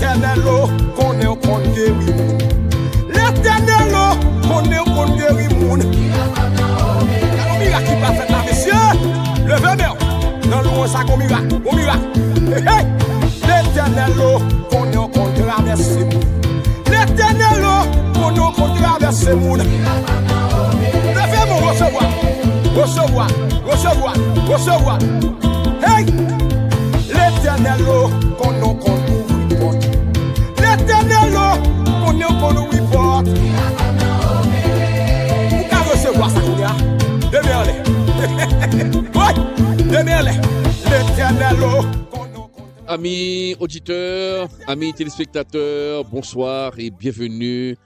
L'éternel, qu'on est au compte guéri. L'éternel, qu'on est au compte guéri. Un miracle qui va faire là, messieurs. Levez-moi. Dans le monde, ça, un miracle. Un miracle. L'éternel, qu'on est au compte traverser. L'éternel, qu'on est au compte traverser. Levez-moi, recevoir. Recevoir, recevoir, recevoir. Hey! L'éternel, qu'on nous ouvre porte. L'éternel, qu'on nous ouvre porte. Vous pouvez recevoir ça, Kounia. Demeurez. Oui, demeurez. L'éternel, qu'on nous. Amis auditeurs, amis téléspectateurs, bonsoir et bienvenue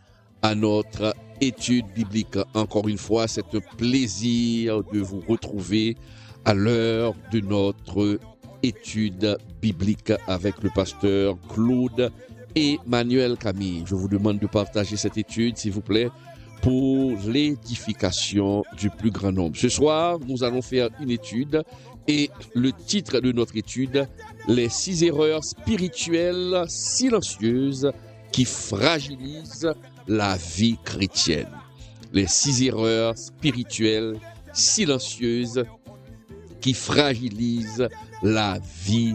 à notre étude biblique. Encore une fois, c'est un plaisir de vous retrouver à l'heure de notre étude biblique avec le pasteur Claude Emmanuel Camille. Je vous demande de partager cette étude, s'il vous plaît, pour l'édification du plus grand nombre. Ce soir, nous allons faire une étude et le titre de notre étude, les 6 erreurs spirituelles silencieuses qui fragilisent la vie chrétienne. Les 6 erreurs spirituelles silencieuses qui fragilisent la vie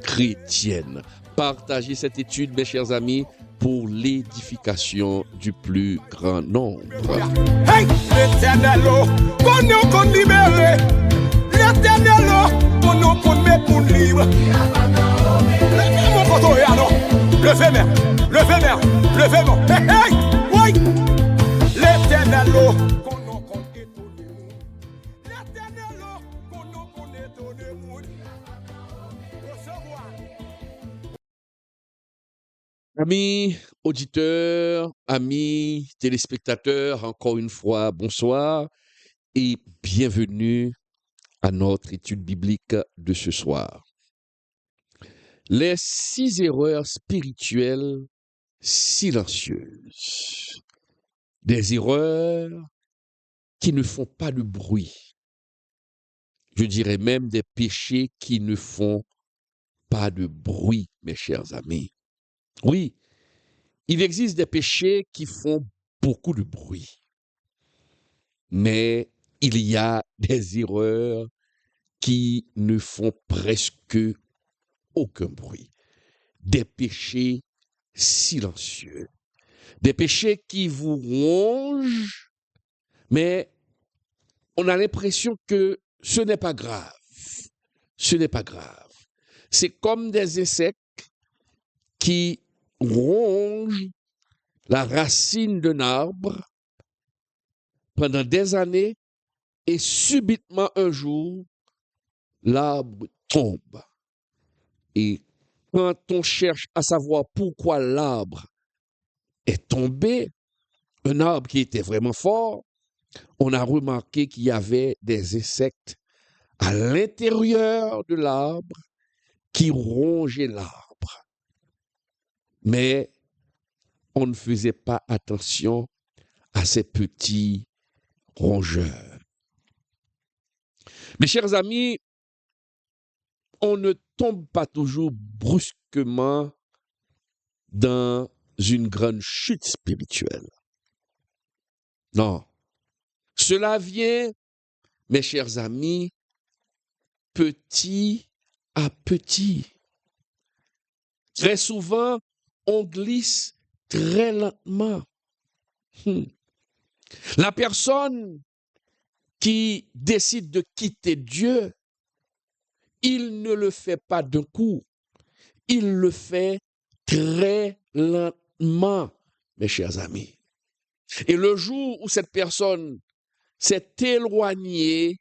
chrétienne. Partagez cette étude, mes chers amis, pour l'édification du plus grand nombre. Hey! L'éternel, qu'on nous libérer. L'éternel, qu'on nous mettre libre. Levez-moi, quand on est alors. Levez-moi, levez-moi, levez-moi. Hey, hey! Oui! L'éternel, qu'on nous étonne. L'éternel, qu'on nous étonne. Recevoir. Amis auditeurs, amis téléspectateurs, encore une fois, bonsoir et bienvenue à notre étude biblique de ce soir. Les 6 erreurs spirituelles silencieuses. Des erreurs qui ne font pas de bruit. Je dirais même des péchés qui ne font pas de bruit, mes chers amis. Oui, il existe des péchés qui font beaucoup de bruit. Mais il y a des erreurs qui ne font presque aucun bruit. Des péchés silencieux. Des péchés qui vous rongent, mais on a l'impression que ce n'est pas grave. Ce n'est pas grave. C'est comme des insectes qui rongent la racine d'un arbre pendant des années et subitement un jour, l'arbre tombe. Et quand on cherche à savoir pourquoi l'arbre est tombé, un arbre qui était vraiment fort, on a remarqué qu'il y avait des insectes à l'intérieur de l'arbre qui rongeaient l'arbre. Mais on ne faisait pas attention à ces petits rongeurs. Mes chers amis, on ne tombe pas toujours brusquement dans une grande chute spirituelle. Non. Cela vient, mes chers amis, petit à petit. Très souvent, on glisse très lentement. La personne qui décide de quitter Dieu, il ne le fait pas d'un coup. Il le fait très lentement, mes chers amis. Et le jour où cette personne s'est éloignée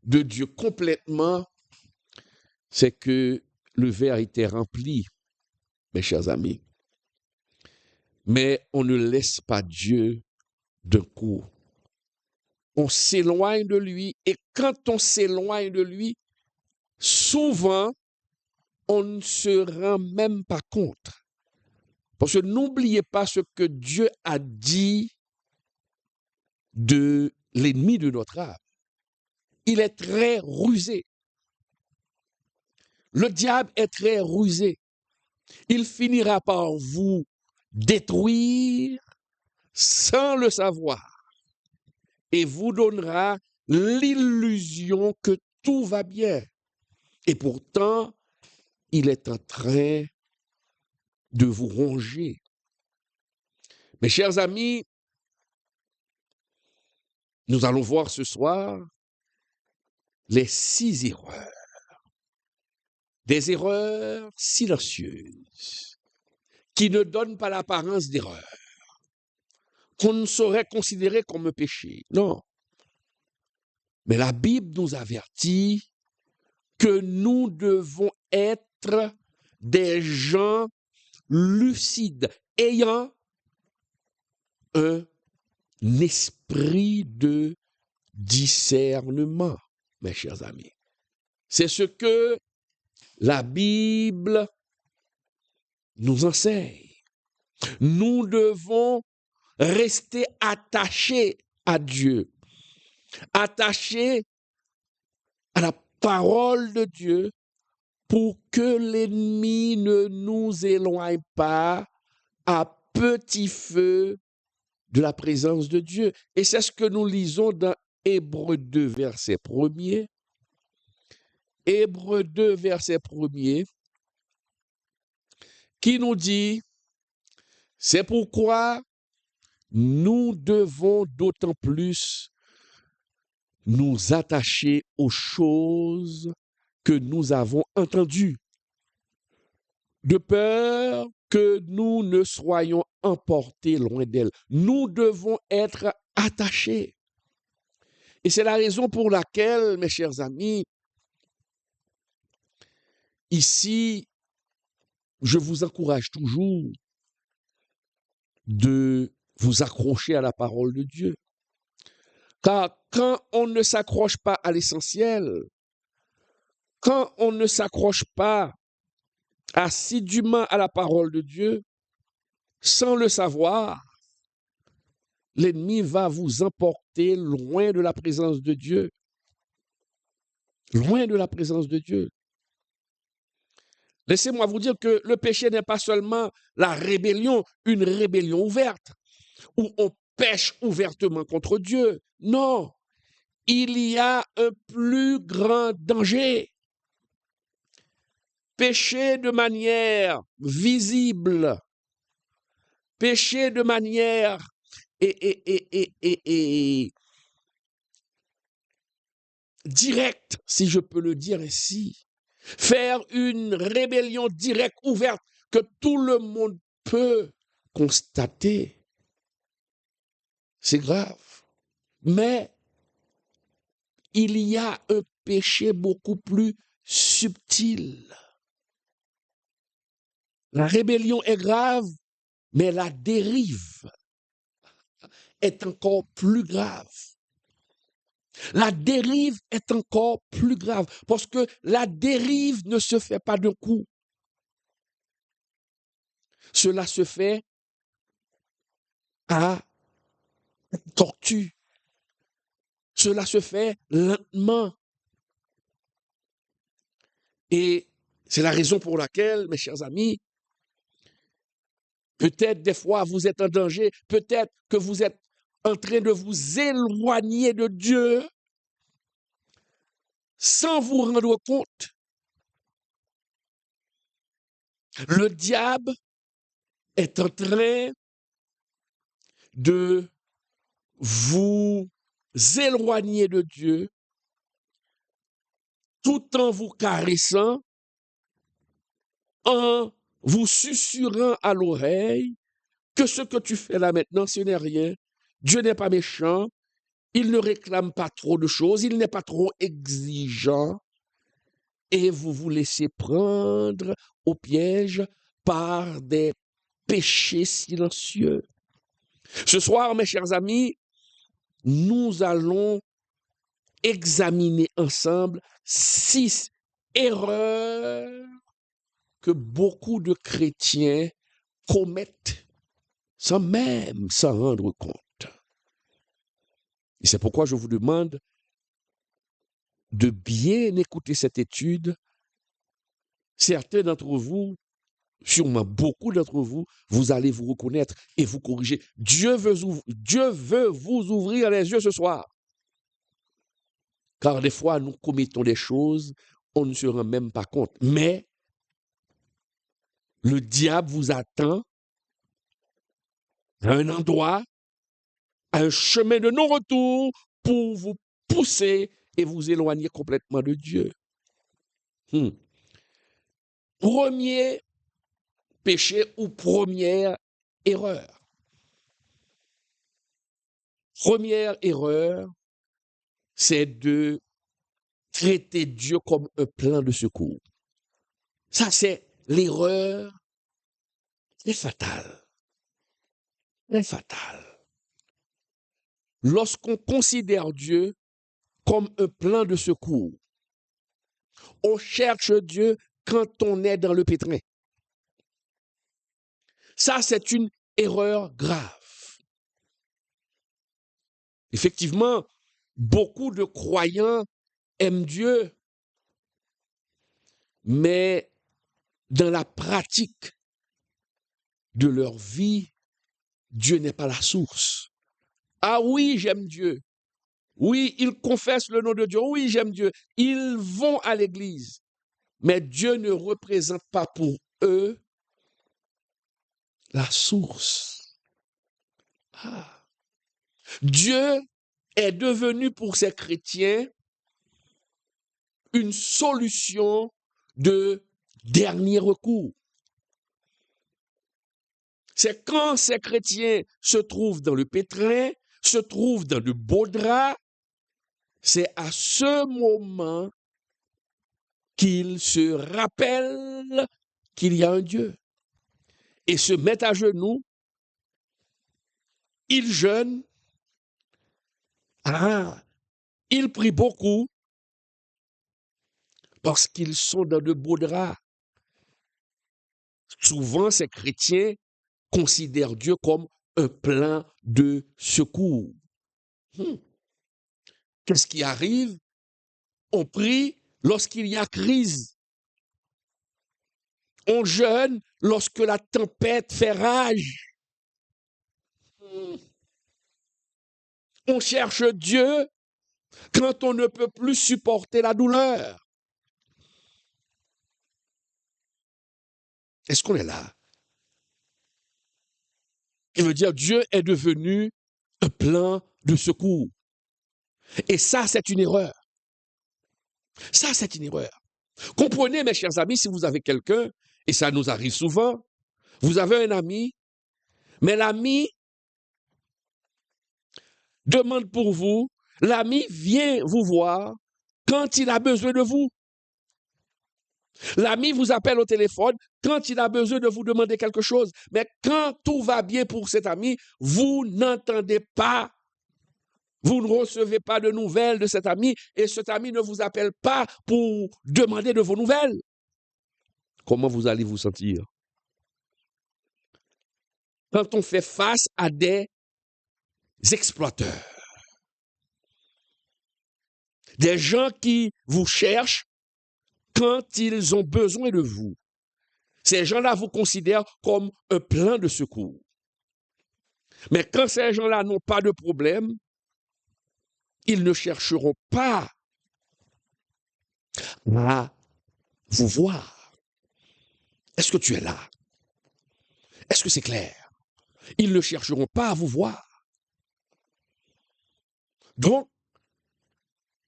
de Dieu complètement, c'est que le verre était rempli, mes chers amis. Mais on ne laisse pas Dieu d'un coup. On s'éloigne de lui et quand on s'éloigne de lui, souvent, on ne se rend même pas compte. Parce que n'oubliez pas ce que Dieu a dit de l'ennemi de notre âme. Il est très rusé. Le diable est très rusé. il finira par vous détruire sans le savoir et vous donnera l'illusion que tout va bien. Et pourtant, il est en train de vous ronger. Mes chers amis, nous allons voir ce soir les 6 erreurs. Des erreurs silencieuses qui ne donnent pas l'apparence d'erreur, qu'on ne saurait considérer comme un péché. Non. Mais la Bible nous avertit que nous devons être des gens lucides, ayant un esprit de discernement, mes chers amis. C'est ce que la Bible nous enseigne. Nous devons rester attachés à Dieu, attachés à la parole de Dieu pour que l'ennemi ne nous éloigne pas à petit feu de la présence de Dieu. Et c'est ce que nous lisons dans Hébreux 2, verset 1er. Hébreux 2, verset 1er, qui nous dit, c'est pourquoi nous devons d'autant plus nous attacher aux choses que nous avons entendues, de peur que nous ne soyons emportés loin d'elle. Nous devons être attachés. Et c'est la raison pour laquelle, mes chers amis, ici, je vous encourage toujours de vous accrocher à la parole de Dieu. Car quand on ne s'accroche pas à l'essentiel, quand on ne s'accroche pas assidûment à la parole de Dieu, sans le savoir, l'ennemi va vous emporter loin de la présence de Dieu. Loin de la présence de Dieu. Laissez-moi vous dire que le péché n'est pas seulement la rébellion, une rébellion ouverte, où on pêche ouvertement contre Dieu. Non, il y a un plus grand danger. Pécher de manière visible, pécher de manière directe, si je peux le dire ainsi. Faire une rébellion directe, ouverte, que tout le monde peut constater. C'est grave. Mais il y a un péché beaucoup plus subtil. La rébellion est grave, mais la dérive est encore plus grave. La dérive est encore plus grave parce que la dérive ne se fait pas d'un coup. Cela se fait à tortue. Cela se fait lentement. Et c'est la raison pour laquelle, mes chers amis, peut-être des fois vous êtes en danger, peut-être que vous êtes en train de vous éloigner de Dieu sans vous rendre compte. Le diable est en train de vous éloigner de Dieu tout en vous caressant, en vous susurrant à l'oreille que ce que tu fais là maintenant, ce n'est rien. Dieu n'est pas méchant, il ne réclame pas trop de choses, il n'est pas trop exigeant, et vous vous laissez prendre au piège par des péchés silencieux. Ce soir, mes chers amis, nous allons examiner ensemble 6 erreurs que beaucoup de chrétiens commettent sans même s'en rendre compte. Et c'est pourquoi je vous demande de bien écouter cette étude. Certains d'entre vous sûrement beaucoup d'entre vous, vous allez vous reconnaître et vous corriger. Dieu veut vous ouvrir les yeux ce soir. Car des fois, nous commettons des choses, on ne se rend même pas compte. Mais le diable vous attend à un endroit, à un chemin de non-retour pour vous pousser et vous éloigner complètement de Dieu. Premier péché ou première erreur. Première erreur, c'est de traiter Dieu comme un plan de secours. Ça, c'est l'erreur très fatale. Très fatale. Lorsqu'on considère Dieu comme un plan de secours, on cherche Dieu quand on est dans le pétrin. Ça, c'est une erreur grave. Effectivement, beaucoup de croyants aiment Dieu, mais dans la pratique de leur vie, Dieu n'est pas la source. Ah oui, j'aime Dieu. Oui, ils confessent le nom de Dieu. Oui, j'aime Dieu. Ils vont à l'église. Mais Dieu ne représente pas pour eux la source. Ah. Dieu est devenu pour ces chrétiens une solution de dernier recours. C'est quand ces chrétiens se trouvent dans le pétrin, se trouvent dans le beau drap, c'est à ce moment qu'ils se rappellent qu'il y a un Dieu et se mettent à genoux, ils jeûnent, ils prient beaucoup parce qu'ils sont dans de beaux draps. Souvent, ces chrétiens considèrent Dieu comme un plan de secours. Qu'est-ce qui arrive? On prie lorsqu'il y a crise. On jeûne lorsque la tempête fait rage. On cherche Dieu quand on ne peut plus supporter la douleur. Est-ce qu'on est là? Il veut dire Dieu est devenu un plan de secours. Et ça, c'est une erreur. Ça, c'est une erreur. Comprenez, mes chers amis, si vous avez quelqu'un, et ça nous arrive souvent, vous avez un ami, mais l'ami demande pour vous, l'ami vient vous voir quand il a besoin de vous. L'ami vous appelle au téléphone quand il a besoin de vous demander quelque chose. Mais quand tout va bien pour cet ami, vous n'entendez pas, vous ne recevez pas de nouvelles de cet ami et cet ami ne vous appelle pas pour demander de vos nouvelles. Comment vous allez vous sentir? Quand on fait face à des exploiteurs, des gens qui vous cherchent quand ils ont besoin de vous. Ces gens-là vous considèrent comme un plan de secours. Mais quand ces gens-là n'ont pas de problème, ils ne chercheront pas à vous voir. Est-ce que tu es là? Est-ce que c'est clair? Ils ne chercheront pas à vous voir. Donc,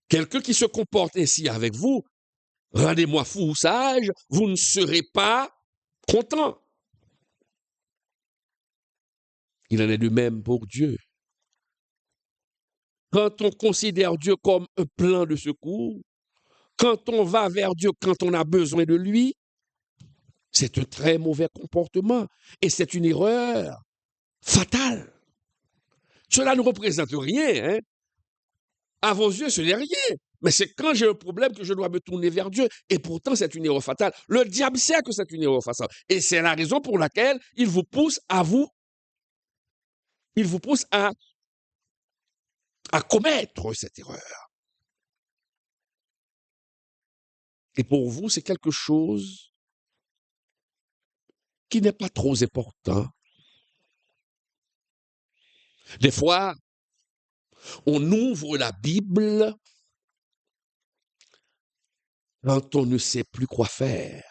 quelqu'un qui se comporte ainsi avec vous, rendez-moi fou ou sage, vous ne serez pas content. Il en est de même pour Dieu. Quand on considère Dieu comme un plan de secours, quand on va vers Dieu quand on a besoin de lui, c'est un très mauvais comportement et c'est une erreur fatale. Cela ne représente rien, hein? À vos yeux, ce n'est rien. Mais c'est quand j'ai un problème que je dois me tourner vers Dieu. Et pourtant, c'est une erreur fatale. Le diable sait que c'est une erreur fatale. Et c'est la raison pour laquelle il vous pousse à commettre cette erreur. Et pour vous, c'est quelque chose qui n'est pas trop important. Des fois, on ouvre la Bible quand on ne sait plus quoi faire.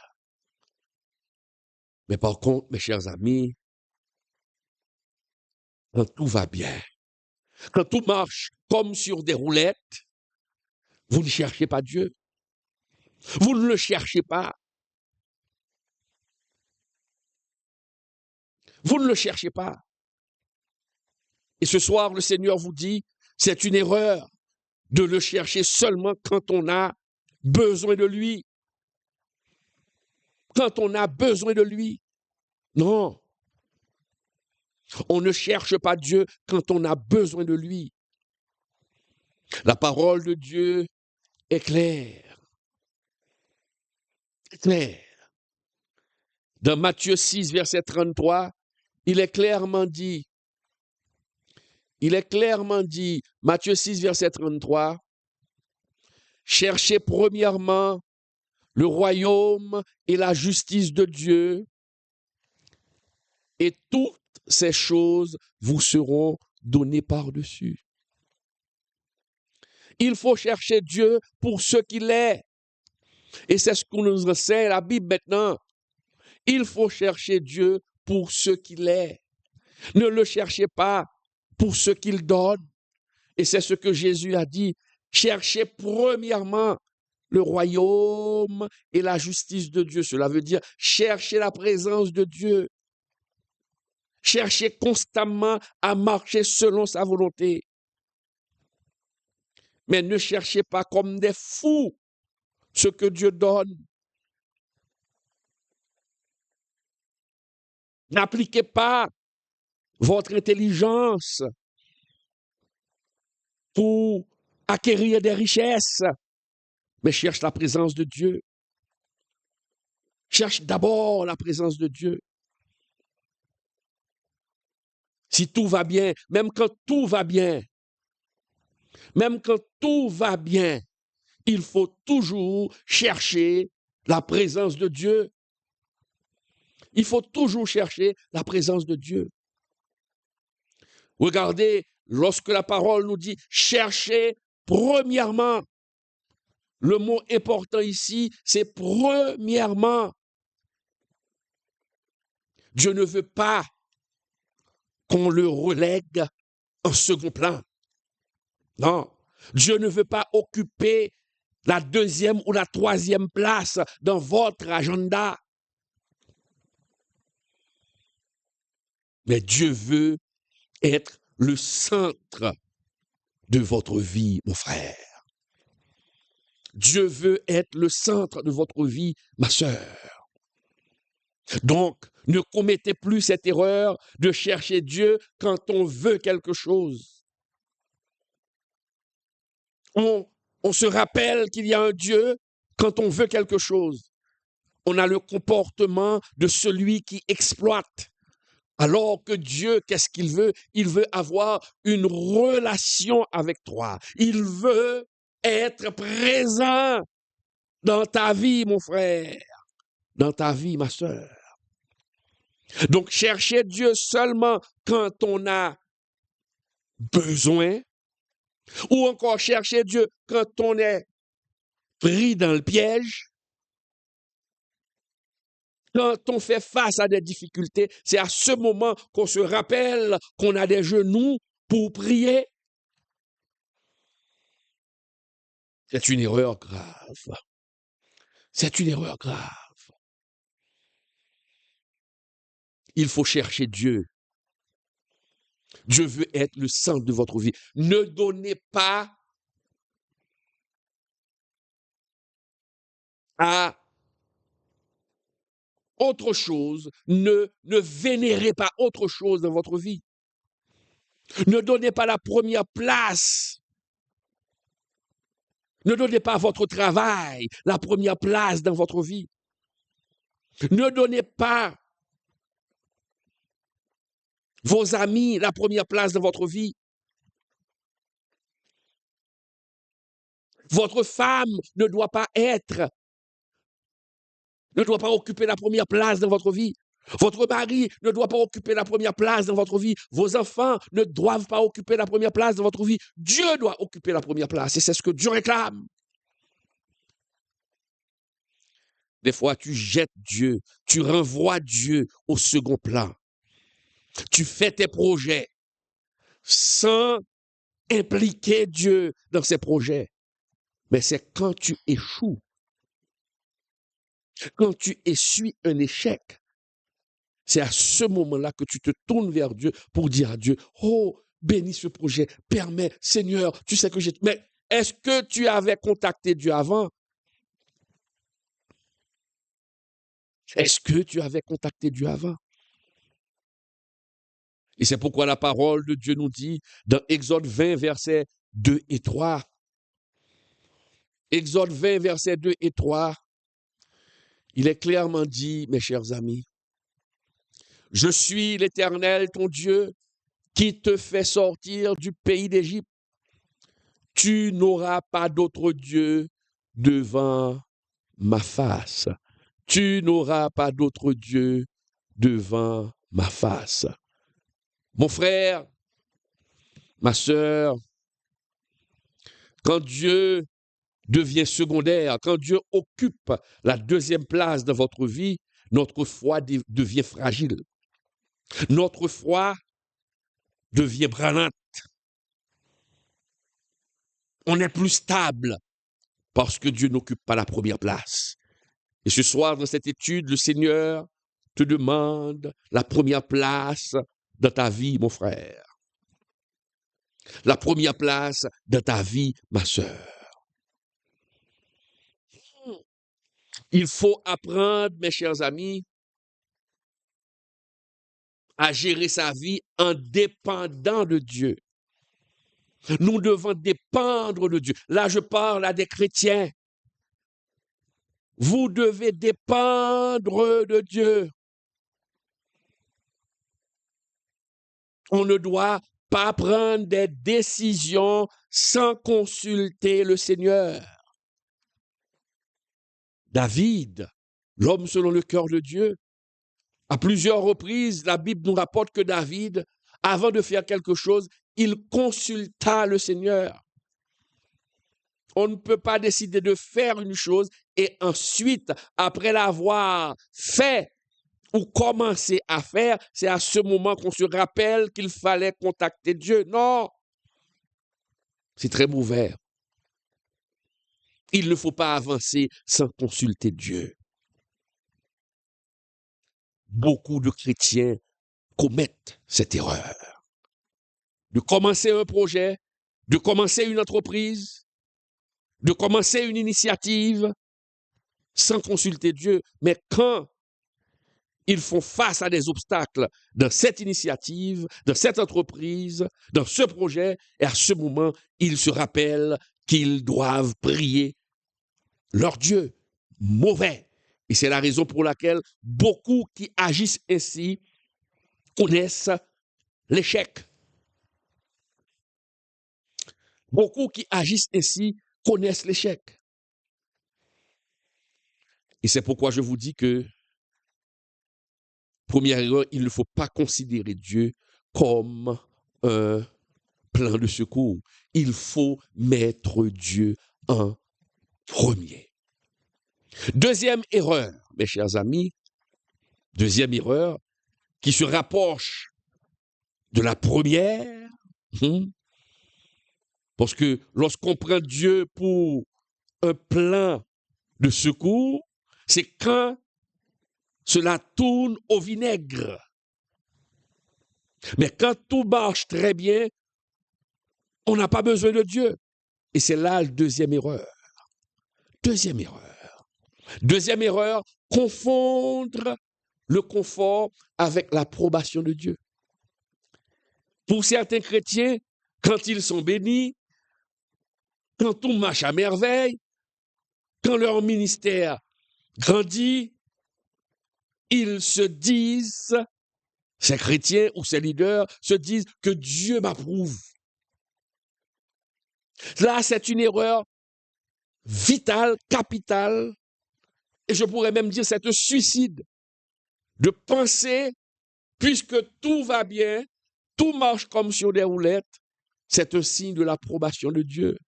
Mais par contre, mes chers amis, quand tout va bien, quand tout marche comme sur des roulettes, vous ne cherchez pas Dieu. Vous ne le cherchez pas. Vous ne le cherchez pas. Et ce soir, le Seigneur vous dit, c'est une erreur de le chercher seulement quand on a besoin de lui. Quand on a besoin de lui. Non. On ne cherche pas Dieu quand on a besoin de lui. La parole de Dieu est claire. Claire. Dans Matthieu 6, verset 33, il est clairement dit, Matthieu 6, verset 33, cherchez premièrement le royaume et la justice de Dieu, et toutes ces choses vous seront données par-dessus. Il faut chercher Dieu pour ce qu'il est. Et c'est ce qu'on nous enseigne la Bible maintenant. Il faut chercher Dieu pour ce qu'il est. Ne le cherchez pas pour ce qu'il donne. Et c'est ce que Jésus a dit. Cherchez premièrement le royaume et la justice de Dieu. Cela veut dire chercher la présence de Dieu. Cherchez constamment à marcher selon sa volonté. Mais ne cherchez pas comme des fous ce que Dieu donne. N'appliquez pas votre intelligence pour acquérir des richesses, mais cherche la présence de Dieu. Cherche d'abord la présence de Dieu. Si tout va bien, même quand tout va bien, il faut toujours chercher la présence de Dieu. Il faut toujours chercher la présence de Dieu. Regardez, lorsque la parole nous dit « cherchez premièrement », le mot important ici, c'est « premièrement ». Dieu ne veut pas qu'on le relègue en second plan. Non, Dieu ne veut pas occuper la deuxième ou la troisième place dans votre agenda. Mais Dieu veut être le centre de votre vie, mon frère. Dieu veut être le centre de votre vie, ma sœur. Donc, ne commettez plus cette erreur de chercher Dieu quand on veut quelque chose. On se rappelle qu'il y a un Dieu quand on veut quelque chose. On a le comportement de celui qui exploite. Alors que Dieu, qu'est-ce qu'il veut? Il veut avoir une relation avec toi. Il veut être présent dans ta vie, mon frère, dans ta vie, ma sœur. Donc, chercher Dieu seulement quand on a besoin, ou encore chercher Dieu quand on est pris dans le piège. Quand on fait face à des difficultés, c'est à ce moment qu'on se rappelle qu'on a des genoux pour prier. C'est une erreur grave. C'est une erreur grave. Il faut chercher Dieu. Dieu veut être le centre de votre vie. Ne donnez pas à autre chose, ne vénérez pas autre chose dans votre vie. Ne donnez pas la première place. Ne donnez pas à votre travail la première place dans votre vie. Ne donnez pas vos amis la première place dans votre vie. Votre femme ne doit pas occuper la première place dans votre vie. Votre mari ne doit pas occuper la première place dans votre vie. Vos enfants ne doivent pas occuper la première place dans votre vie. Dieu doit occuper la première place et c'est ce que Dieu réclame. Des fois, tu jettes Dieu, tu renvoies Dieu au second plan. Tu fais tes projets sans impliquer Dieu dans ces projets. Mais c'est quand tu échoues, quand tu essuies un échec, c'est à ce moment-là que tu te tournes vers Dieu pour dire à Dieu, oh, bénis ce projet, permets, Seigneur, tu sais que j'ai... Mais est-ce que tu avais contacté Dieu avant? Est-ce que tu avais contacté Dieu avant? Et c'est pourquoi la parole de Dieu nous dit dans Exode 20, versets 2 et 3. Exode 20, versets 2 et 3, il est clairement dit, mes chers amis, je suis l'Éternel, ton Dieu, qui te fait sortir du pays d'Égypte. Tu n'auras pas d'autre Dieu devant ma face. Tu n'auras pas d'autre Dieu devant ma face. Mon frère, ma sœur, quand Dieu devient secondaire, quand Dieu occupe la deuxième place dans votre vie, notre foi devient fragile. Notre foi devient branlante. On n'est plus stable parce que Dieu n'occupe pas la première place. Et ce soir, dans cette étude, le Seigneur te demande la première place dans ta vie, mon frère. La première place dans ta vie, ma sœur. Il faut apprendre, mes chers amis, à gérer sa vie en dépendant de Dieu. Nous devons dépendre de Dieu. Là, je parle à des chrétiens. Vous devez dépendre de Dieu. On ne doit pas prendre des décisions sans consulter le Seigneur. David, l'homme selon le cœur de Dieu, à plusieurs reprises, la Bible nous rapporte que David, avant de faire quelque chose, il consulta le Seigneur. On ne peut pas décider de faire une chose et ensuite, après l'avoir fait ou commencé à faire, c'est à ce moment qu'on se rappelle qu'il fallait contacter Dieu. Non, c'est très mauvais. Il ne faut pas avancer sans consulter Dieu. Beaucoup de chrétiens commettent cette erreur. De commencer un projet, de commencer une entreprise, de commencer une initiative sans consulter Dieu. Mais quand ils font face à des obstacles dans cette initiative, dans cette entreprise, dans ce projet, et à ce moment, ils se rappellent qu'ils doivent prier leur Dieu. Mauvais. Et c'est la raison pour laquelle beaucoup qui agissent ainsi connaissent l'échec. Beaucoup qui agissent ainsi connaissent l'échec. Et c'est pourquoi je vous dis que, première erreur, il ne faut pas considérer Dieu comme un plan de secours. Il faut mettre Dieu en premier. Deuxième erreur, mes chers amis, deuxième erreur qui se rapproche de la première, parce que lorsqu'on prend Dieu pour un plan de secours, c'est quand cela tourne au vinaigre. Mais quand tout marche très bien, on n'a pas besoin de Dieu. Et c'est là la deuxième erreur. Deuxième erreur. Deuxième erreur, confondre le confort avec l'approbation de Dieu. Pour certains chrétiens, quand ils sont bénis, quand tout marche à merveille, quand leur ministère grandit, ils se disent, ces chrétiens ou ces leaders se disent que Dieu m'approuve. Là, c'est une erreur vitale, capitale, et je pourrais même dire c'est un suicide de penser, puisque tout va bien, tout marche comme sur des roulettes, c'est un signe de l'approbation de Dieu.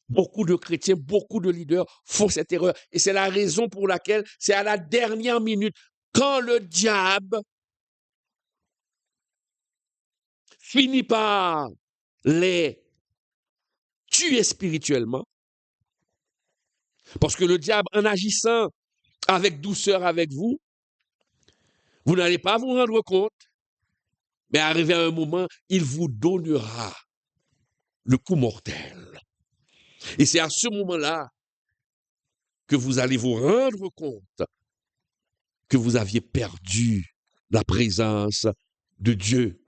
Beaucoup de chrétiens, beaucoup de leaders font cette erreur. Et c'est la raison pour laquelle c'est à la dernière minute, quand le diable finit par les tuer spirituellement, parce que le diable, en agissant avec douceur avec vous, vous n'allez pas vous rendre compte, mais arrivé à un moment, il vous donnera le coup mortel. Et c'est à ce moment-là que vous allez vous rendre compte que vous aviez perdu la présence de Dieu.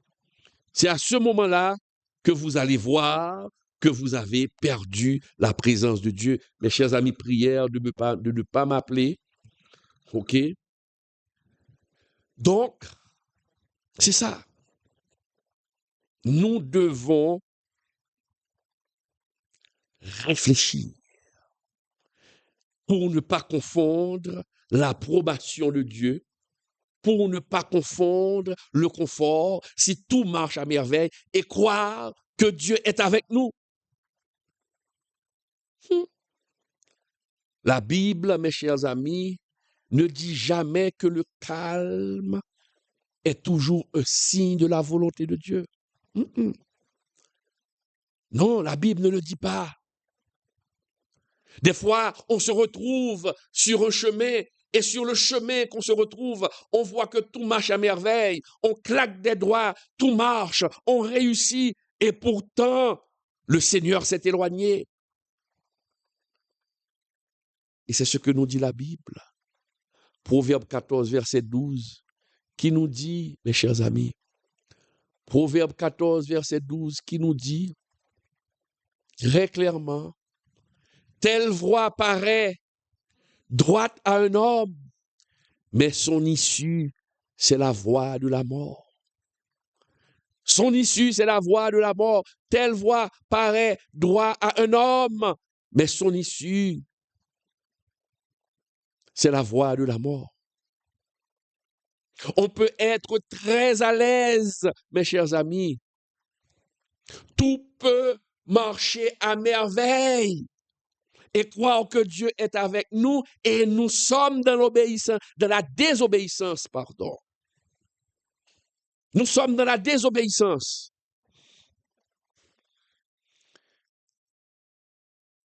C'est à ce moment-là que vous allez voir que vous avez perdu la présence de Dieu. Mes chers amis, prière de ne pas m'appeler. OK? Donc, c'est ça. Nous devons réfléchir pour ne pas confondre l'approbation de Dieu, pour ne pas confondre le confort, si tout marche à merveille, et croire que Dieu est avec nous. La Bible, mes chers amis, ne dit jamais que le calme est toujours un signe de la volonté de Dieu. Non, la Bible ne le dit pas. Des fois, on se retrouve sur un chemin et sur le chemin qu'on se retrouve, on voit que tout marche à merveille, on claque des doigts, tout marche, on réussit et pourtant, le Seigneur s'est éloigné. Et c'est ce que nous dit la Bible. Proverbe 14, verset 12, qui nous dit, mes chers amis, Proverbe 14, verset 12, qui nous dit très clairement, telle voie paraît droite à un homme, mais son issue, c'est la voie de la mort. Son issue, c'est la voie de la mort. Telle voie paraît droite à un homme, mais son issue, c'est la voie de la mort. On peut être très à l'aise, mes chers amis. Tout peut marcher à merveille et croire que Dieu est avec nous et nous sommes dans l'obéissance, dans la désobéissance, pardon. Nous sommes dans la désobéissance.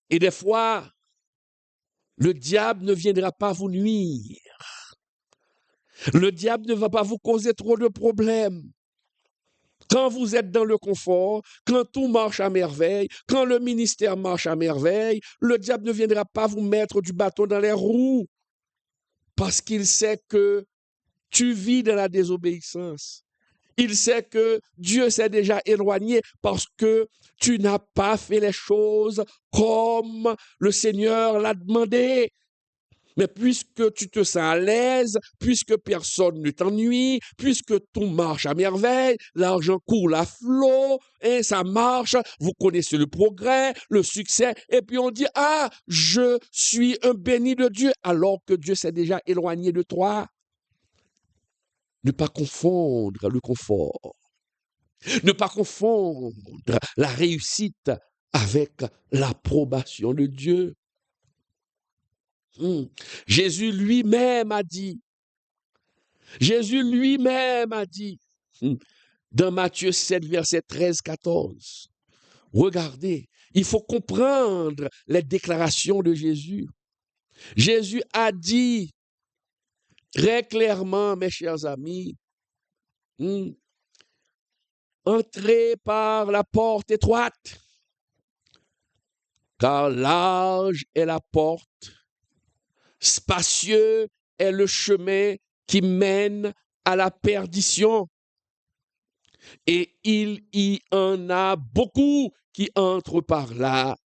Et des fois, le diable ne viendra pas vous nuire. Le diable ne va pas vous causer trop de problèmes. Quand vous êtes dans le confort, quand tout marche à merveille, quand le ministère marche à merveille, le diable ne viendra pas vous mettre du bâton dans les roues parce qu'il sait que tu vis dans la désobéissance. Il sait que Dieu s'est déjà éloigné parce que tu n'as pas fait les choses comme le Seigneur l'a demandé. Mais puisque tu te sens à l'aise, puisque personne ne t'ennuie, puisque tout marche à merveille, l'argent coule à flot, et ça marche, vous connaissez le progrès, le succès, et puis on dit, ah, je suis un béni de Dieu, alors que Dieu s'est déjà éloigné de toi. Ne pas confondre le confort, ne pas confondre la réussite avec l'approbation de Dieu. Jésus lui-même a dit, dans Matthieu 7, verset 13-14, regardez, il faut comprendre les déclarations de Jésus. Jésus a dit très clairement, mes chers amis, entrez par la porte étroite, car large est la porte, spacieux est le chemin qui mène à la perdition. Et il y en a beaucoup qui entrent par là.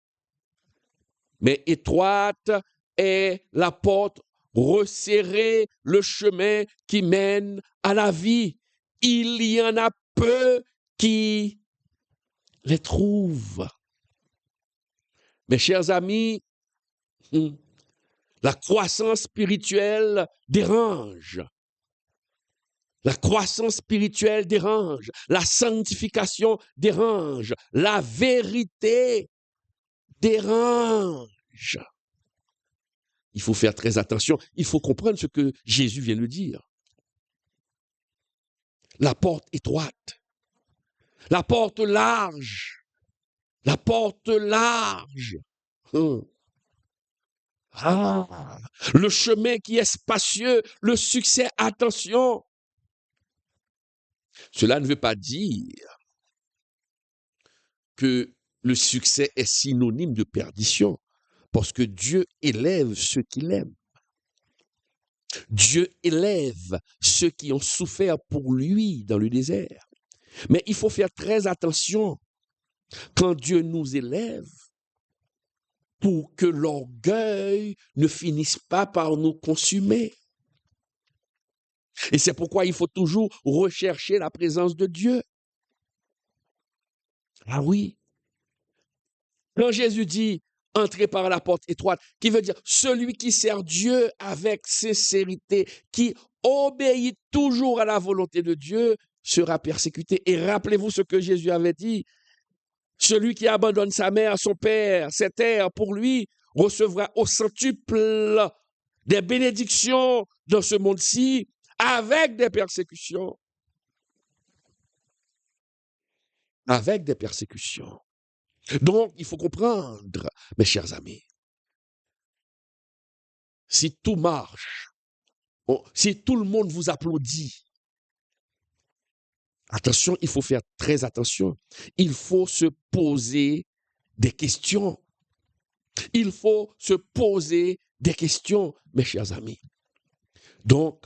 Mais étroite est la porte, resserré le chemin qui mène à la vie. Il y en a peu qui les trouvent. Mes chers amis, La croissance spirituelle dérange. La croissance spirituelle dérange. La sanctification dérange. La vérité dérange. Il faut faire très attention. Il faut comprendre ce que Jésus vient de dire. La porte étroite. La porte large. La porte large. Le chemin qui est spacieux, le succès, attention. Cela ne veut pas dire que le succès est synonyme de perdition, parce que Dieu élève ceux qu'il aime. Dieu élève ceux qui ont souffert pour lui dans le désert. Mais il faut faire très attention quand Dieu nous élève pour que l'orgueil ne finisse pas par nous consumer. Et c'est pourquoi il faut toujours rechercher la présence de Dieu. Ah oui. Quand Jésus dit « entrez par la porte étroite », qui veut dire celui qui sert Dieu avec sincérité, qui obéit toujours à la volonté de Dieu, sera persécuté. Et rappelez-vous ce que Jésus avait dit. Celui qui abandonne sa mère, son père, ses terres pour lui, recevra au centuple des bénédictions dans ce monde-ci avec des persécutions. Avec des persécutions. Donc, il faut comprendre, mes chers amis, si tout marche, si tout le monde vous applaudit, attention, il faut faire très attention. Il faut se poser des questions. Il faut se poser des questions, mes chers amis. Donc,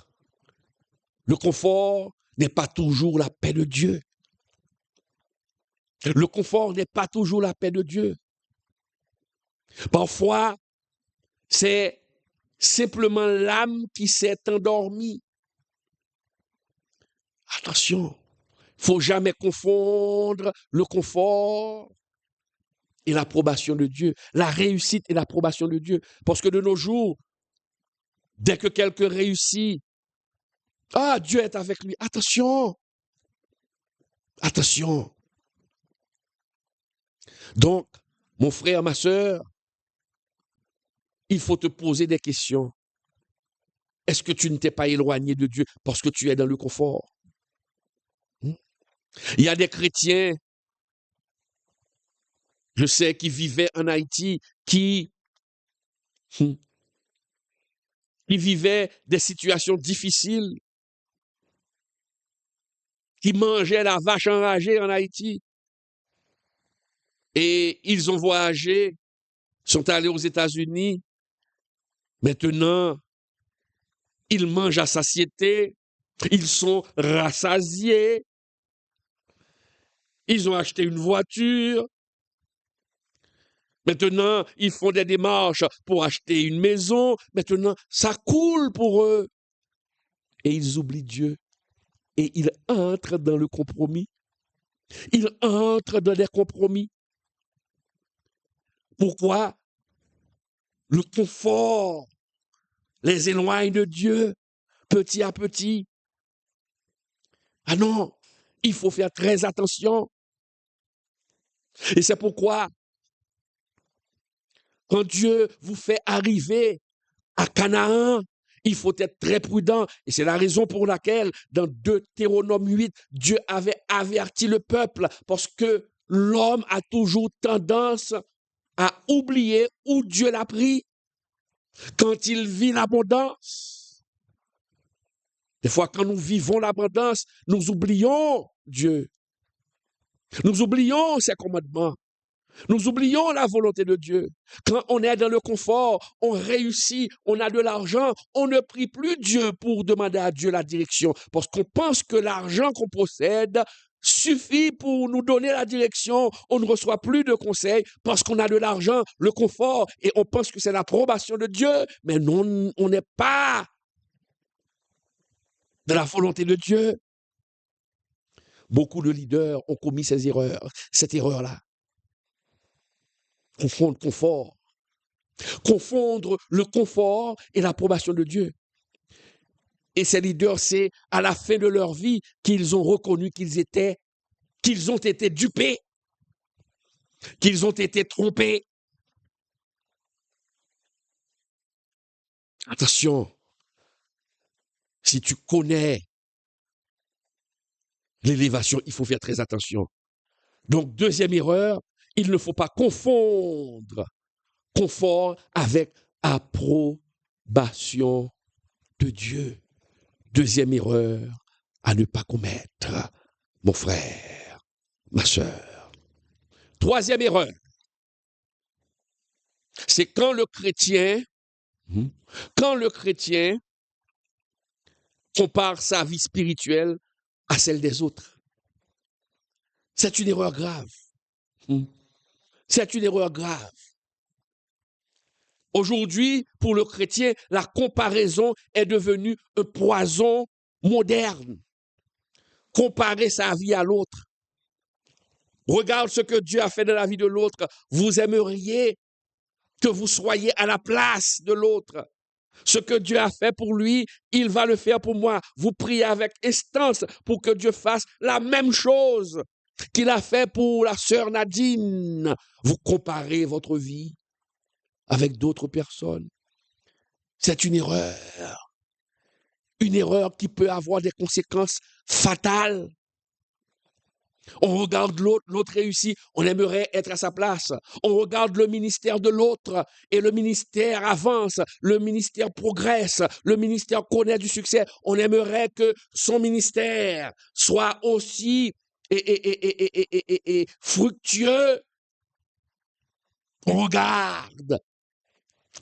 le confort n'est pas toujours la paix de Dieu. Le confort n'est pas toujours la paix de Dieu. Parfois, c'est simplement l'âme qui s'est endormie. Attention, il ne faut jamais confondre le confort et l'approbation de Dieu, la réussite et l'approbation de Dieu. Parce que de nos jours, dès que quelqu'un réussit, ah, Dieu est avec lui. Attention, attention. Donc, mon frère, ma sœur, il faut te poser des questions. Est-ce que tu ne t'es pas éloigné de Dieu parce que tu es dans le confort? Il y a des chrétiens, je sais, qui vivaient en Haïti, qui vivaient des situations difficiles, qui mangeaient la vache enragée en Haïti. Et ils ont voyagé, sont allés aux États-Unis. Maintenant, ils mangent à satiété, ils sont rassasiés, ils ont acheté une voiture. Maintenant, ils font des démarches pour acheter une maison. Maintenant, ça coule pour eux. Et ils oublient Dieu. Et ils entrent dans le compromis. Ils entrent dans des compromis. Pourquoi? Le confort les éloigne de Dieu petit à petit. Ah non, il faut faire très attention. Et c'est pourquoi, quand Dieu vous fait arriver à Canaan, il faut être très prudent. Et c'est la raison pour laquelle, dans Deutéronome 8, Dieu avait averti le peuple, parce que l'homme a toujours tendance à oublier où Dieu l'a pris quand il vit l'abondance. Des fois, quand nous vivons l'abondance, nous oublions Dieu. Nous oublions ses commandements. Nous oublions la volonté de Dieu. Quand on est dans le confort, on réussit, on a de l'argent, on ne prie plus Dieu pour demander à Dieu la direction, parce qu'on pense que l'argent qu'on possède suffit pour nous donner la direction. On ne reçoit plus de conseils parce qu'on a de l'argent, le confort, et on pense que c'est l'approbation de Dieu. Mais non, on n'est pas de la volonté de Dieu. Beaucoup de leaders ont commis cette erreur-là. Confondre confort Confondre le confort et l'approbation de Dieu. Et ces leaders, c'est à la fin de leur vie qu'ils ont reconnu qu'ils ont été dupés, qu'ils ont été trompés. Attention, si tu connais l'élévation, il faut faire très attention. Donc, deuxième erreur, il ne faut pas confondre confort avec approbation de Dieu. Deuxième erreur à ne pas commettre, mon frère, ma sœur. Troisième erreur, c'est quand le chrétien compare sa vie spirituelle à celle des autres. C'est une erreur grave. C'est une erreur grave. Aujourd'hui, pour le chrétien, la comparaison est devenue un poison moderne. Comparer sa vie à l'autre. Regarde ce que Dieu a fait dans la vie de l'autre. Vous aimeriez que vous soyez à la place de l'autre. Ce que Dieu a fait pour lui, il va le faire pour moi. Vous priez avec instance pour que Dieu fasse la même chose qu'il a fait pour la sœur Nadine. Vous comparez votre vie avec d'autres personnes. C'est une erreur. Une erreur qui peut avoir des conséquences fatales. On regarde l'autre, l'autre réussit, on aimerait être à sa place. On regarde le ministère de l'autre et le ministère avance, le ministère progresse, le ministère connaît du succès. On aimerait que son ministère soit aussi fructueux. On regarde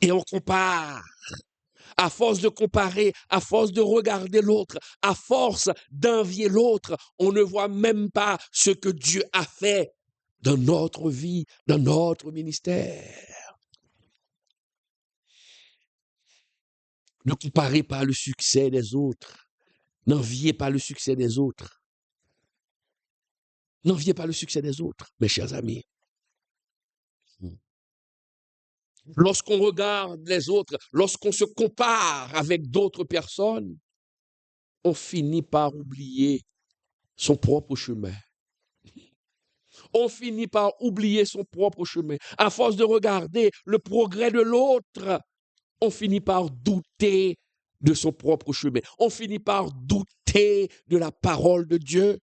et on compare. À force de comparer, à force de regarder l'autre, à force d'envier l'autre, on ne voit même pas ce que Dieu a fait dans notre vie, dans notre ministère. Ne comparez pas le succès des autres. N'enviez pas le succès des autres. N'enviez pas le succès des autres, mes chers amis. Lorsqu'on regarde les autres, lorsqu'on se compare avec d'autres personnes, on finit par oublier son propre chemin. On finit par oublier son propre chemin. À force de regarder le progrès de l'autre, on finit par douter de son propre chemin. On finit par douter de la parole de Dieu.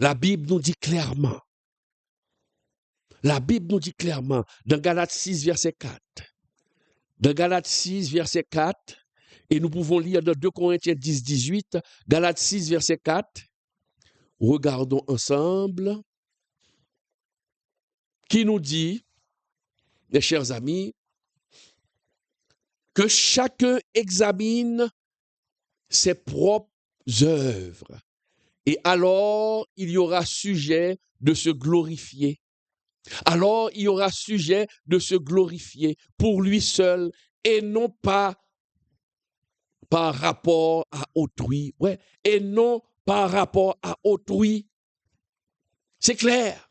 La Bible nous dit clairement, dans Galates 6, verset 4, et nous pouvons lire dans 2 Corinthiens 10, 18, Galates 6, verset 4, regardons ensemble, qui nous dit, mes chers amis, que chacun examine ses propres œuvres, et alors il y aura sujet de se glorifier. Alors il y aura sujet de se glorifier pour lui seul et non pas par rapport à autrui. Ouais, et non par rapport à autrui. C'est clair.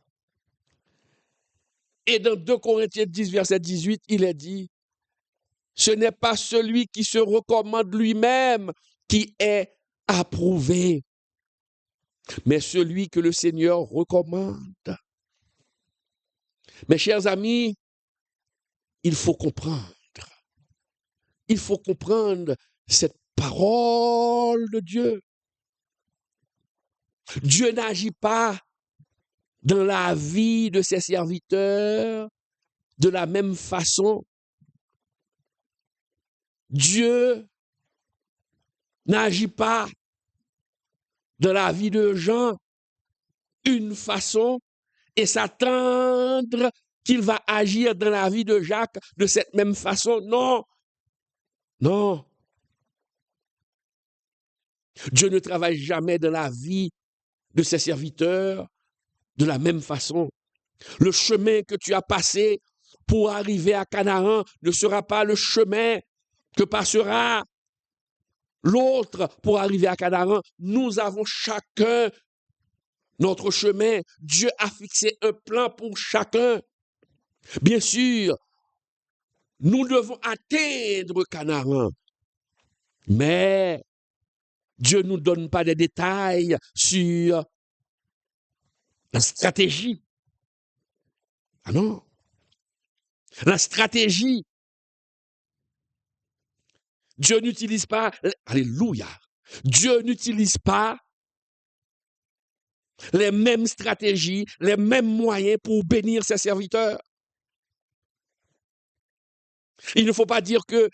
Et dans 2 Corinthiens 10, verset 18, il est dit, ce n'est pas celui qui se recommande lui-même qui est approuvé, mais celui que le Seigneur recommande. Mes chers amis, il faut comprendre. Il faut comprendre cette parole de Dieu. Dieu n'agit pas dans la vie de ses serviteurs de la même façon. Dieu n'agit pas dans la vie de Jean une façon et s'attendre qu'il va agir dans la vie de Jacques de cette même façon. Non. Non. Dieu ne travaille jamais dans la vie de ses serviteurs de la même façon. Le chemin que tu as passé pour arriver à Canaan ne sera pas le chemin que passera l'autre pour arriver à Canaan. Nous avons chacun notre chemin. Dieu a fixé un plan pour chacun. Bien sûr, nous devons atteindre Canaan, mais Dieu ne nous donne pas des détails sur la stratégie. Ah non. La stratégie. Dieu n'utilise pas, alléluia, Dieu n'utilise pas les mêmes stratégies, les mêmes moyens pour bénir ses serviteurs. Il ne faut pas dire que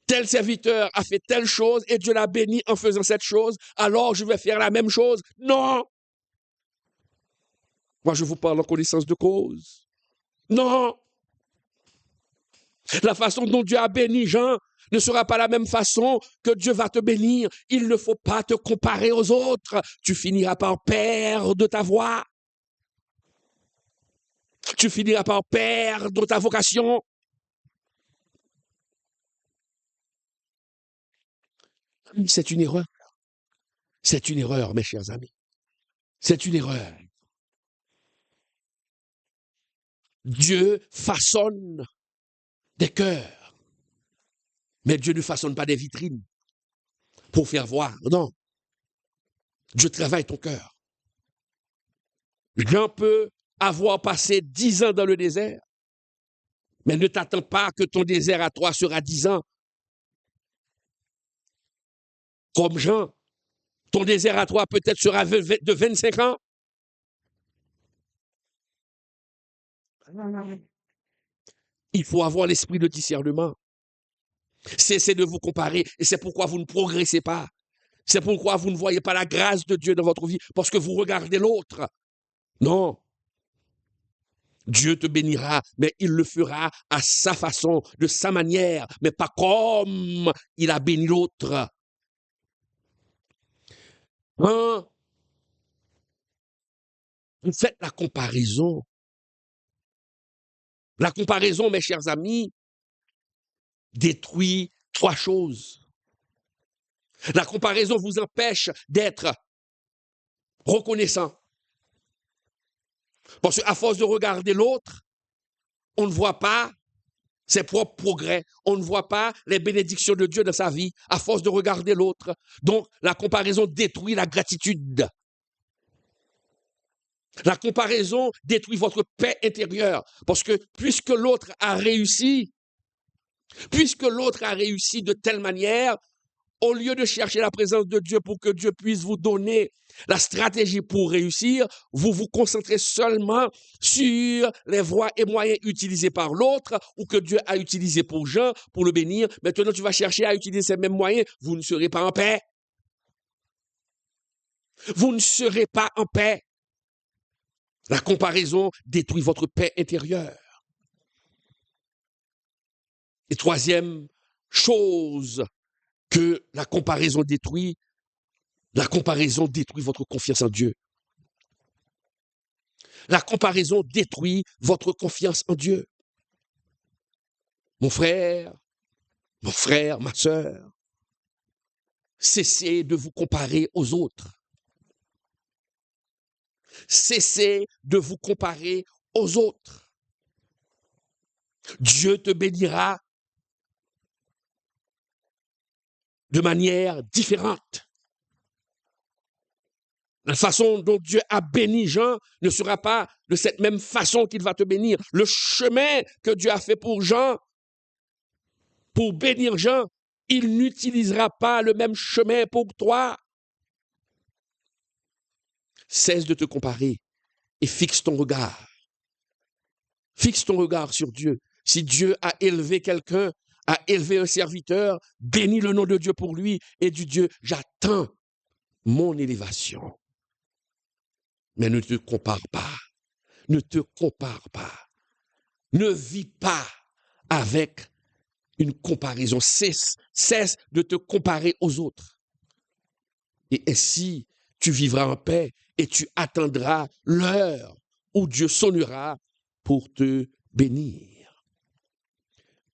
tel serviteur a fait telle chose et Dieu l'a béni en faisant cette chose, alors je vais faire la même chose. Non! Moi, je vous parle en connaissance de cause. Non! La façon dont Dieu a béni Jean ne sera pas la même façon que Dieu va te bénir. Il ne faut pas te comparer aux autres. Tu finiras par perdre ta voix. Tu finiras par perdre ta vocation. C'est une erreur. C'est une erreur, mes chers amis. C'est une erreur. Dieu façonne des cœurs, mais Dieu ne façonne pas des vitrines pour faire voir. Non. Dieu travaille ton cœur. Jean peut avoir passé 10 ans dans le désert, mais ne t'attends pas que ton désert à toi sera 10 ans. Comme Jean, ton désert à toi peut-être sera de 25 ans. Il faut avoir l'esprit de discernement. Cessez de vous comparer et c'est pourquoi vous ne progressez pas. C'est pourquoi vous ne voyez pas la grâce de Dieu dans votre vie, parce que vous regardez l'autre. Non. Dieu te bénira, mais il le fera à sa façon, de sa manière, mais pas comme il a béni l'autre. Hein? Vous faites la comparaison. La comparaison, mes chers amis, détruit 3 choses. La comparaison vous empêche d'être reconnaissant. Parce qu'à force de regarder l'autre, on ne voit pas ses propres progrès. On ne voit pas les bénédictions de Dieu dans sa vie à force de regarder l'autre. Donc, la comparaison détruit la gratitude. La comparaison détruit votre paix intérieure. Parce que puisque l'autre a réussi de telle manière, au lieu de chercher la présence de Dieu pour que Dieu puisse vous donner la stratégie pour réussir, vous vous concentrez seulement sur les voies et moyens utilisés par l'autre ou que Dieu a utilisés pour Jean, pour le bénir. Maintenant, tu vas chercher à utiliser ces mêmes moyens. Vous ne serez pas en paix. Vous ne serez pas en paix. La comparaison détruit votre paix intérieure. Et troisième chose que la comparaison détruit votre confiance en Dieu. La comparaison détruit votre confiance en Dieu. Mon frère, ma sœur, cessez de vous comparer aux autres. Cessez de vous comparer aux autres. Dieu te bénira de manière différente. La façon dont Dieu a béni Jean ne sera pas de cette même façon qu'il va te bénir. Le chemin que Dieu a fait pour Jean, pour bénir Jean, il n'utilisera pas le même chemin pour toi. Cesse de te comparer et fixe ton regard. Fixe ton regard sur Dieu. Si Dieu a élevé quelqu'un, a élevé un serviteur, bénis le nom de Dieu pour lui et du Dieu, j'attends mon élévation. Mais ne te compare pas. Ne te compare pas. Ne vis pas avec une comparaison. Cesse de te comparer aux autres. Et ainsi, tu vivras en paix et tu attendras l'heure où Dieu sonnera pour te bénir.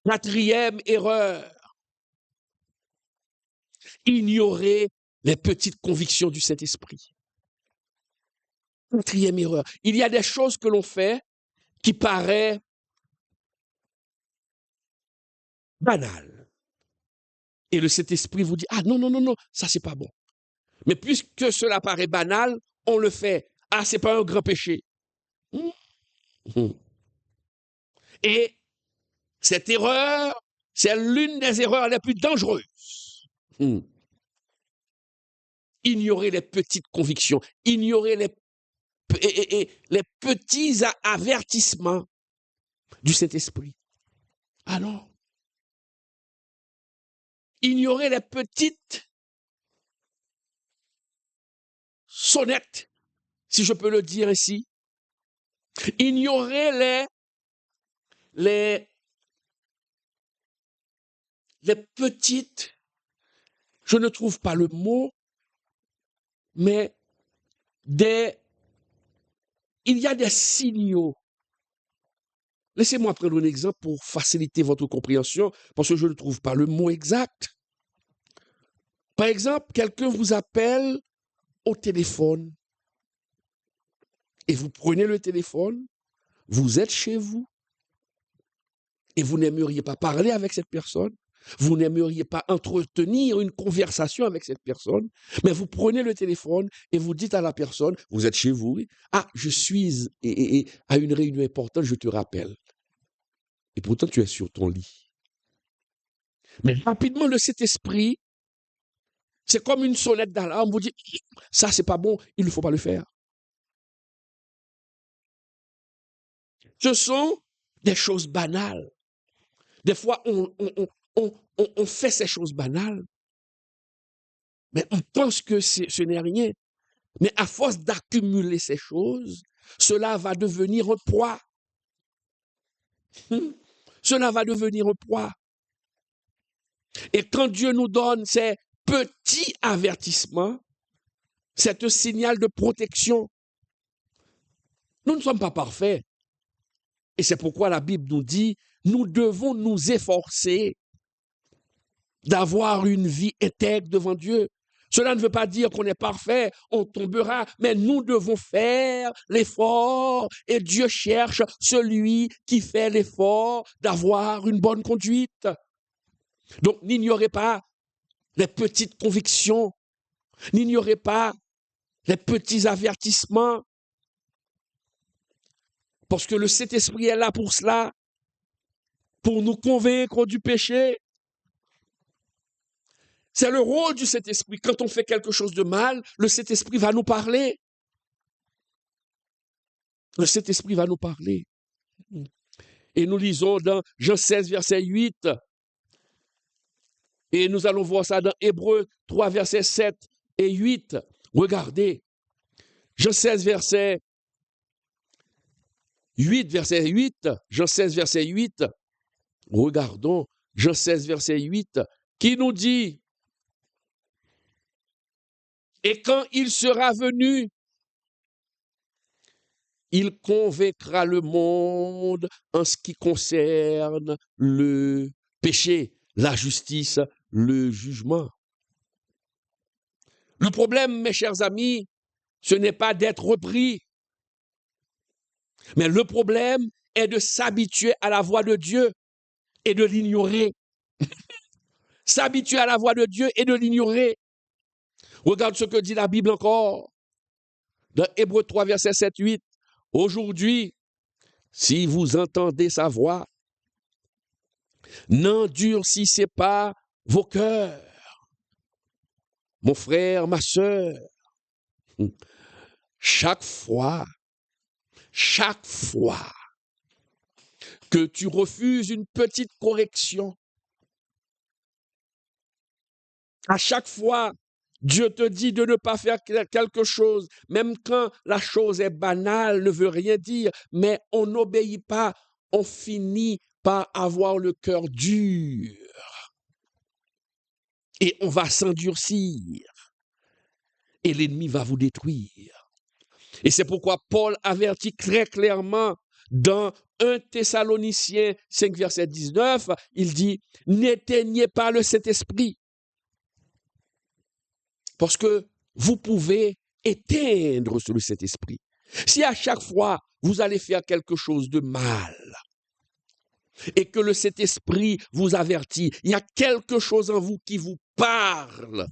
4e erreur. Ignorer les petites convictions du Saint-Esprit. Quatrième erreur. Il y a des choses que l'on fait qui paraissent banales. Et le Saint-Esprit vous dit, ah non, non, non, non, ça c'est pas bon. Mais puisque cela paraît banal, on le fait. Ah, c'est pas un grand péché. Et cette erreur, c'est l'une des erreurs les plus dangereuses. Ignorer les petites convictions, ignorer les petits avertissements du Saint-Esprit. Ah non. Ignorer les petites sonnettes, si je peux le dire ainsi. Ignorer les petites, je ne trouve pas le mot, mais il y a des signaux. Laissez-moi prendre un exemple pour faciliter votre compréhension, parce que je ne trouve pas le mot exact. Par exemple, quelqu'un vous appelle au téléphone et vous prenez le téléphone, vous êtes chez vous et vous n'aimeriez pas parler avec cette personne, vous n'aimeriez pas entretenir une conversation avec cette personne, mais vous prenez le téléphone et vous dites à la personne, vous êtes chez vous, ah, je suis à une réunion importante, je te rappelle. Et pourtant, tu es sur ton lit. Mais rapidement, le Saint-Esprit, c'est comme une sonnette d'alarme, vous dit, ça, c'est pas bon, il ne faut pas le faire. Ce sont des choses banales. Des fois, on fait ces choses banales, mais on pense que ce n'est rien. Mais à force d'accumuler ces choses, cela va devenir un poids. Cela va devenir un poids. Et quand Dieu nous donne ces petits avertissements, c'est un signal de protection. Nous ne sommes pas parfaits. Et c'est pourquoi la Bible nous dit, nous devons nous efforcer d'avoir une vie intègre devant Dieu. Cela ne veut pas dire qu'on est parfait, on tombera, mais nous devons faire l'effort et Dieu cherche celui qui fait l'effort d'avoir une bonne conduite. Donc, n'ignorez pas les petites convictions, n'ignorez pas les petits avertissements, parce que le Saint-Esprit est là pour cela, pour nous convaincre du péché. C'est le rôle du Saint-Esprit. Quand on fait quelque chose de mal, le Saint-Esprit va nous parler. Le Saint-Esprit va nous parler. Et nous lisons dans Jean 16, verset 8. Et nous allons voir ça dans Hébreux 3, verset 7 et 8. Regardez. Jean 16, verset 8, verset 8. Jean 16, verset 8. Regardons Jean 16, verset 8, qui nous dit, et quand il sera venu, il convaincra le monde en ce qui concerne le péché, la justice, le jugement. Le problème, mes chers amis, ce n'est pas d'être repris, mais le problème est de s'habituer à la voix de Dieu et de l'ignorer. S'habituer à la voix de Dieu et de l'ignorer. Regarde ce que dit la Bible encore. Dans Hébreux 3, verset 7, 8. Aujourd'hui, si vous entendez sa voix, n'endurcissez pas vos cœurs. Mon frère, ma sœur, chaque fois que tu refuses une petite correction, à chaque fois, Dieu te dit de ne pas faire quelque chose, même quand la chose est banale, ne veut rien dire, mais on n'obéit pas, on finit par avoir le cœur dur. Et on va s'endurcir. Et l'ennemi va vous détruire. Et c'est pourquoi Paul avertit très clairement dans 1 Thessaloniciens 5, verset 19, il dit, n'éteignez pas le Saint-Esprit. Parce que vous pouvez éteindre le Saint-Esprit. Si à chaque fois vous allez faire quelque chose de mal et que le Saint-Esprit vous avertit, il y a quelque chose en vous qui vous parle,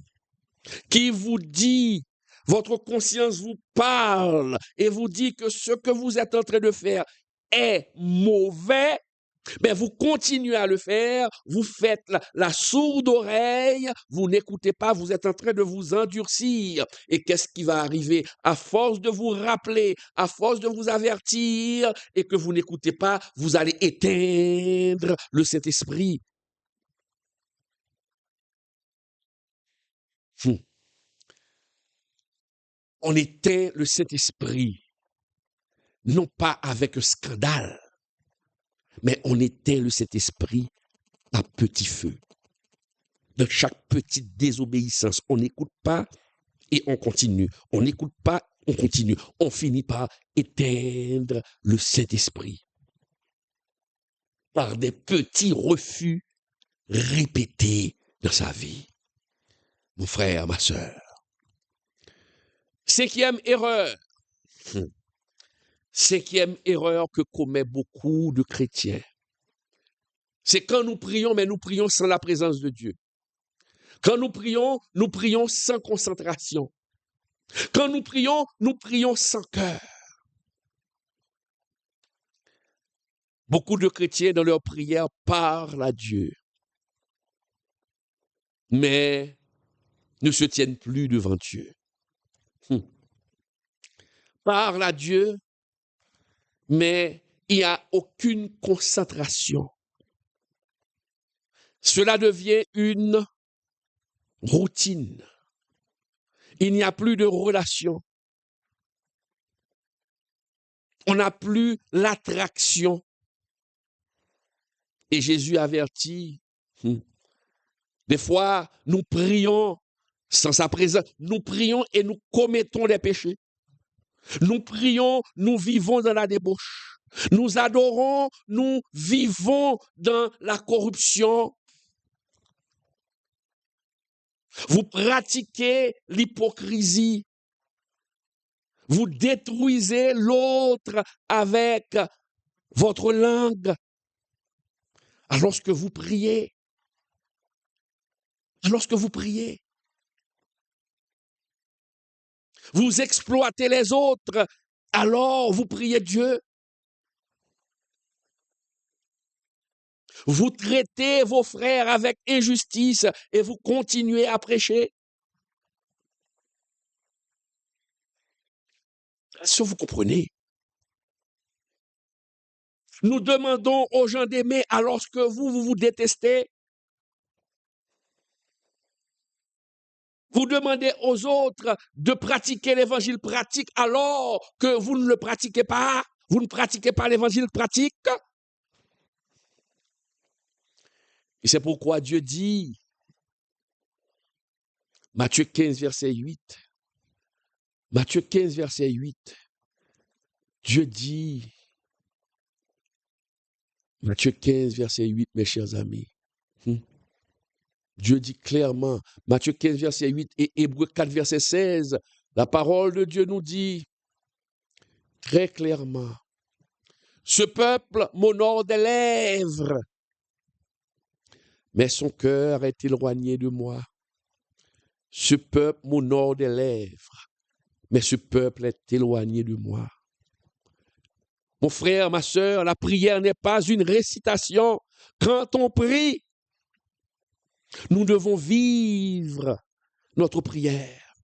qui vous dit, votre conscience vous parle et vous dit que ce que vous êtes en train de faire est mauvais, mais vous continuez à le faire, vous faites la sourde oreille, vous n'écoutez pas, vous êtes en train de vous endurcir. Et qu'est-ce qui va arriver? À force de vous rappeler, à force de vous avertir et que vous n'écoutez pas, vous allez éteindre le Saint-Esprit. On éteint le Saint-Esprit, non pas avec un scandale, mais on éteint le Saint-Esprit à petit feu. De chaque petite désobéissance, on n'écoute pas et on continue. On n'écoute pas, on continue. On finit par éteindre le Saint-Esprit par des petits refus répétés dans sa vie. Mon frère, ma sœur. 5e erreur. 5e erreur que commet beaucoup de chrétiens. C'est quand nous prions, mais nous prions sans la présence de Dieu. Quand nous prions sans concentration. Quand nous prions sans cœur. Beaucoup de chrétiens dans leur prière parlent à Dieu, mais ne se tiennent plus devant Dieu. Parlent à Dieu, mais il n'y a aucune concentration. Cela devient une routine. Il n'y a plus de relation. On n'a plus l'attraction. Et Jésus avertit, des fois, nous prions sans sa présence. Nous prions et nous commettons des péchés. Nous prions, nous vivons dans la débauche. Nous adorons, nous vivons dans la corruption. Vous pratiquez l'hypocrisie. Vous détruisez l'autre avec votre langue. Alors que vous priez, vous exploitez les autres, alors vous priez Dieu. Vous traitez vos frères avec injustice et vous continuez à prêcher. Est-ce que vous comprenez? Nous demandons aux gens d'aimer alors que vous vous détestez. Vous demandez aux autres de pratiquer l'évangile pratique alors que vous ne le pratiquez pas. Vous ne pratiquez pas l'évangile pratique. Et c'est pourquoi Dieu dit, Matthieu 15, verset 8, Matthieu 15, verset 8, Dieu dit, Matthieu 15, verset 8, mes chers amis, Dieu dit clairement, Matthieu 15, verset 8 et Hébreux 4, verset 16, la parole de Dieu nous dit très clairement, ce peuple m'honore des lèvres, mais son cœur est éloigné de moi. Ce peuple m'honore des lèvres, mais ce peuple est éloigné de moi. Mon frère, ma sœur, la prière n'est pas une récitation. Quand on prie, nous devons vivre notre prière.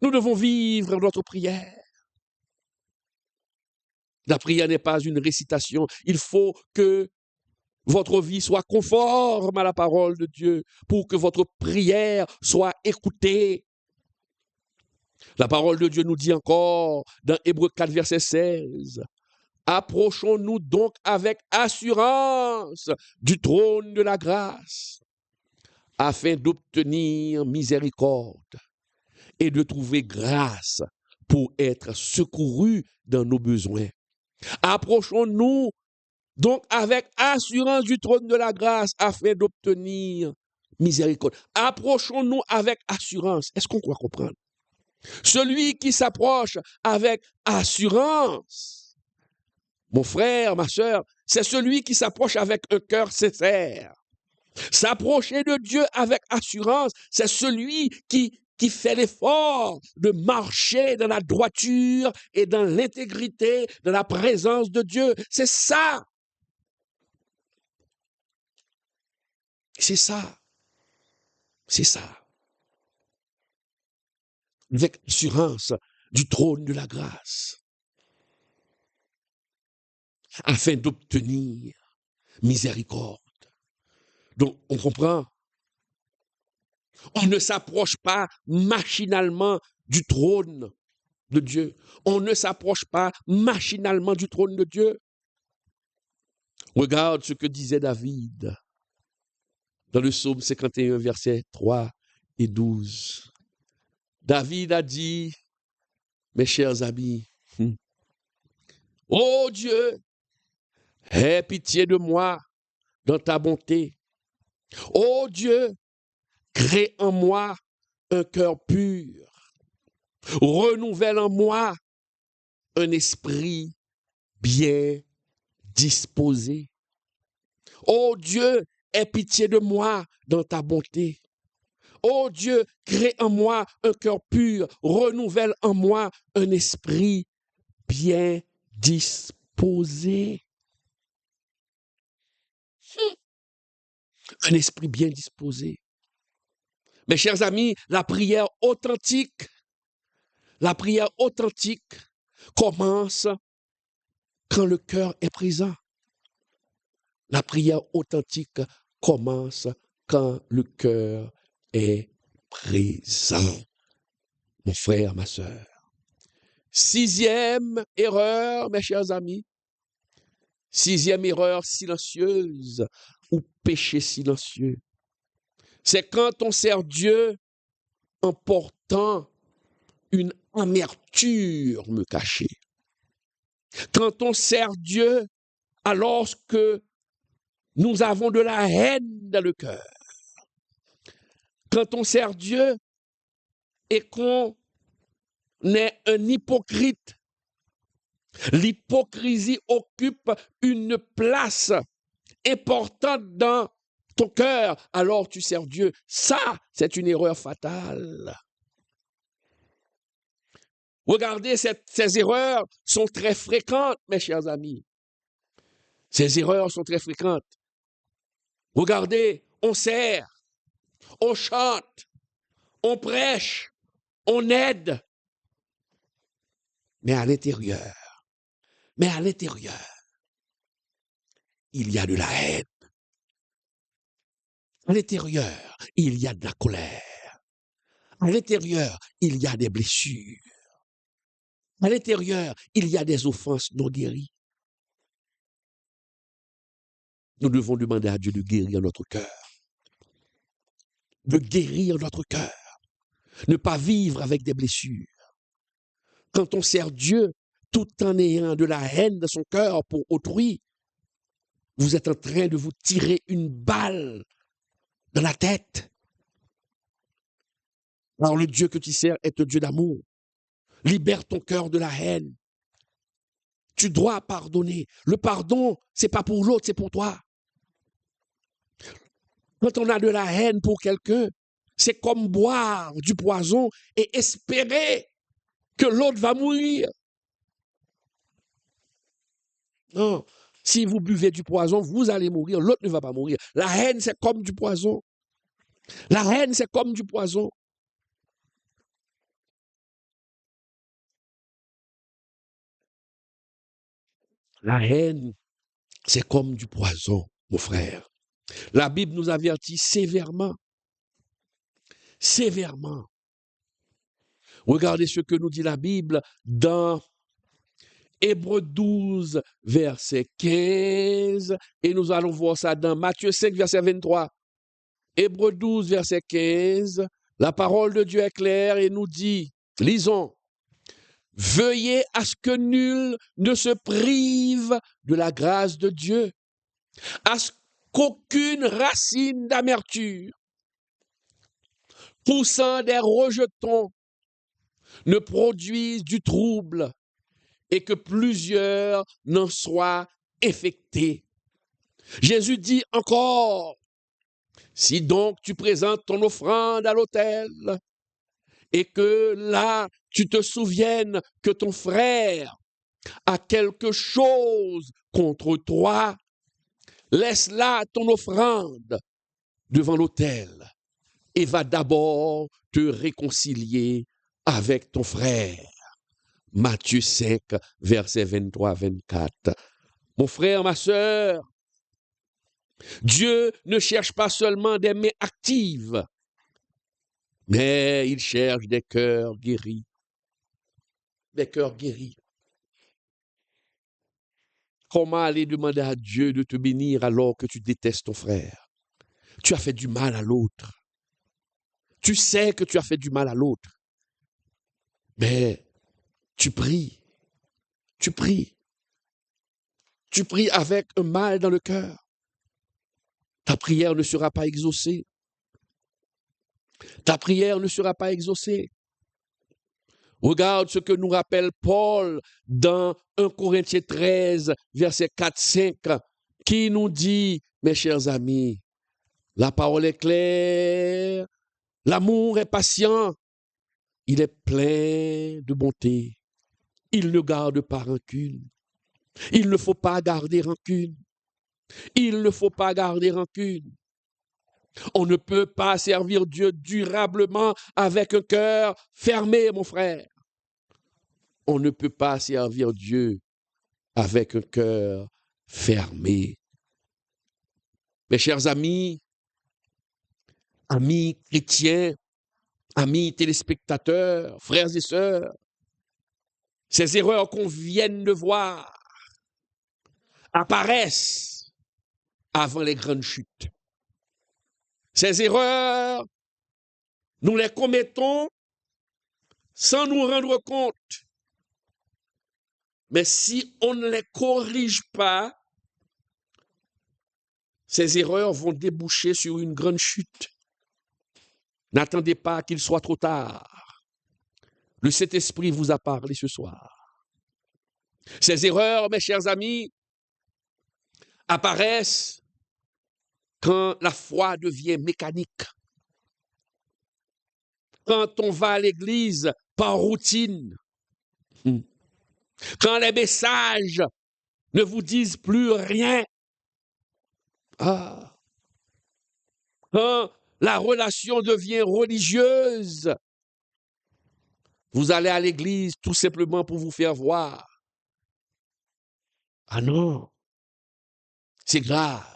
Nous devons vivre notre prière. La prière n'est pas une récitation. Il faut que votre vie soit conforme à la parole de Dieu pour que votre prière soit écoutée. La parole de Dieu nous dit encore dans Hébreux 4, verset 16, « Approchons-nous donc avec assurance du trône de la grâce afin d'obtenir miséricorde et de trouver grâce pour être secourus dans nos besoins. » Approchons-nous donc avec assurance du trône de la grâce afin d'obtenir miséricorde. Approchons-nous avec assurance. Est-ce qu'on croit comprendre? Celui qui s'approche avec assurance, mon frère, ma sœur, c'est celui qui s'approche avec un cœur sincère. S'approcher de Dieu avec assurance, c'est celui qui fait l'effort de marcher dans la droiture et dans l'intégrité, dans la présence de Dieu. C'est ça. C'est ça. C'est ça. Avec assurance du trône de la grâce, afin d'obtenir miséricorde. Donc, on comprend. On ne s'approche pas machinalement du trône de Dieu. On ne s'approche pas machinalement du trône de Dieu. Regarde ce que disait David dans le psaume 51, versets 3 et 12. David a dit, mes chers amis, ô Dieu, aie pitié de moi dans ta bonté. Ô Dieu, crée en moi un cœur pur. Renouvelle en moi un esprit bien disposé. Ô Dieu, aie pitié de moi dans ta bonté. Ô Dieu, crée en moi un cœur pur. Renouvelle en moi un esprit bien disposé. Un esprit bien disposé. Mes chers amis, la prière authentique commence quand le cœur est présent. La prière authentique commence quand le cœur est présent. Mon frère, ma sœur. 6e erreur, mes chers amis. 6e erreur silencieuse ou péché silencieux. C'est quand on sert Dieu en portant une amertume cachée. Quand on sert Dieu alors que nous avons de la haine dans le cœur. Quand on sert Dieu et qu'on est un hypocrite, l'hypocrisie occupe une place importante dans ton cœur, alors tu sers Dieu. Ça, c'est une erreur fatale. Regardez, ces erreurs sont très fréquentes, mes chers amis. Ces erreurs sont très fréquentes. Regardez, on sert, on chante, on prêche, on aide. Mais à l'intérieur, il y a de la haine. À l'intérieur, il y a de la colère. À l'intérieur, il y a des blessures. À l'intérieur, il y a des offenses non guéries. Nous devons demander à Dieu de guérir notre cœur. De guérir notre cœur. Ne pas vivre avec des blessures. Quand on sert Dieu, tout en ayant de la haine dans son cœur pour autrui, vous êtes en train de vous tirer une balle dans la tête. Alors le Dieu que tu sers est un Dieu d'amour. Libère ton cœur de la haine. Tu dois pardonner. Le pardon, c'est pas pour l'autre, c'est pour toi. Quand on a de la haine pour quelqu'un, c'est comme boire du poison et espérer que l'autre va mourir. Non, si vous buvez du poison, vous allez mourir, l'autre ne va pas mourir. La haine, c'est comme du poison. La haine, c'est comme du poison. La haine, c'est comme du poison, mon frère. La Bible nous avertit sévèrement. Sévèrement. Regardez ce que nous dit la Bible dans Hébreux 12, verset 15. Et nous allons voir ça dans Matthieu 5, verset 23. Hébreux 12, verset 15. La parole de Dieu est claire et nous dit, lisons, « Veuillez à ce que nul ne se prive de la grâce de Dieu, à ce qu'aucune racine d'amertume, poussant des rejetons, ne produise du trouble et que plusieurs n'en soient infectés. Jésus dit encore, si donc tu présentes ton offrande à l'autel et que là tu te souviennes que ton frère a quelque chose contre toi, laisse là ton offrande devant l'autel et va d'abord te réconcilier avec ton frère. Matthieu 5, versets 23-24. Mon frère, ma sœur, Dieu ne cherche pas seulement des mains actives, mais il cherche des cœurs guéris. Des cœurs guéris. Comment aller demander à Dieu de te bénir alors que tu détestes ton frère? Tu as fait du mal à l'autre. Tu sais que tu as fait du mal à l'autre. Mais tu pries. Tu pries. Tu pries avec un mal dans le cœur. Ta prière ne sera pas exaucée. Ta prière ne sera pas exaucée. Regarde ce que nous rappelle Paul dans 1 Corinthiens 13, verset 4-5, qui nous dit, mes chers amis, la parole est claire, l'amour est patient, il est plein de bonté, il ne garde pas rancune. Il ne faut pas garder rancune. Il ne faut pas garder rancune. On ne peut pas servir Dieu durablement avec un cœur fermé, mon frère. On ne peut pas servir Dieu avec un cœur fermé. Mes chers amis, amis chrétiens, amis téléspectateurs, frères et sœurs, ces erreurs qu'on vient de voir apparaissent avant les grandes chutes. Ces erreurs, nous les commettons sans nous rendre compte. Mais si on ne les corrige pas, ces erreurs vont déboucher sur une grande chute. N'attendez pas qu'il soit trop tard. Le Saint-Esprit vous a parlé ce soir. Ces erreurs, mes chers amis, apparaissent quand la foi devient mécanique. Quand on va à l'église par routine. Quand les messages ne vous disent plus rien. Quand la relation devient religieuse. Vous allez à l'église tout simplement pour vous faire voir. Ah non, c'est grave.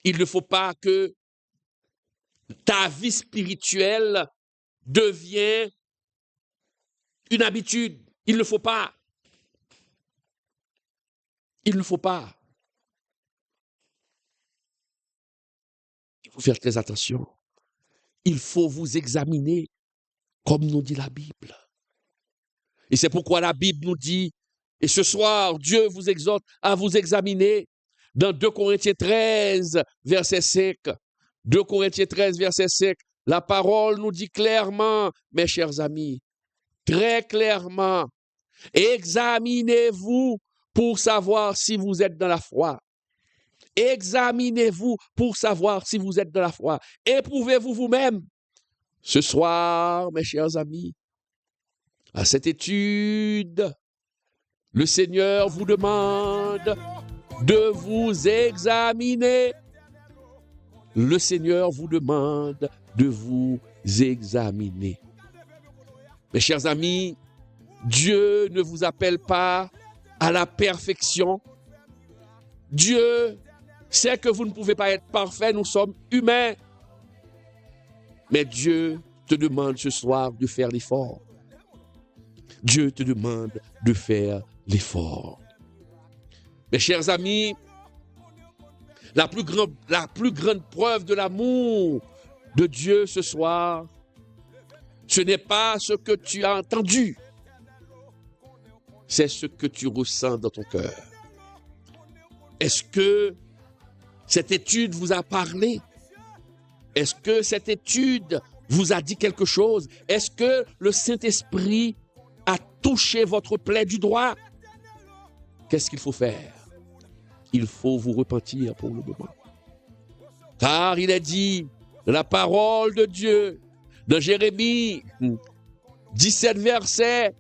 Il ne faut pas que ta vie spirituelle devienne une habitude. Il ne faut pas. Il ne faut pas. Il faut faire très attention. Il faut vous examiner, comme nous dit la Bible. Et c'est pourquoi la Bible nous dit, et ce soir, Dieu vous exhorte à vous examiner dans 2 Corinthiens 13, verset 5. 2 Corinthiens 13, verset 5. La parole nous dit clairement, mes chers amis, très clairement, examinez-vous pour savoir si vous êtes dans la foi. Examinez-vous pour savoir si vous êtes dans la foi. Éprouvez-vous vous-même. Ce soir, mes chers amis, à cette étude, le Seigneur vous demande de vous examiner. Le Seigneur vous demande de vous examiner. Mes chers amis, Dieu ne vous appelle pas à la perfection. Dieu sait que vous ne pouvez pas être parfait, nous sommes humains. Mais Dieu te demande ce soir de faire l'effort. Dieu te demande de faire l'effort. Mes chers amis, la plus grande preuve de l'amour de Dieu ce soir, ce n'est pas ce que tu as entendu, c'est ce que tu ressens dans ton cœur. Est-ce que cette étude vous a parlé? Est-ce que cette étude vous a dit quelque chose? Est-ce que le Saint-Esprit a touché votre plaie du doigt? Qu'est-ce qu'il faut faire? Il faut vous repentir pour le moment. Car il est dit, la parole de Dieu, dans Jérémie 17, verset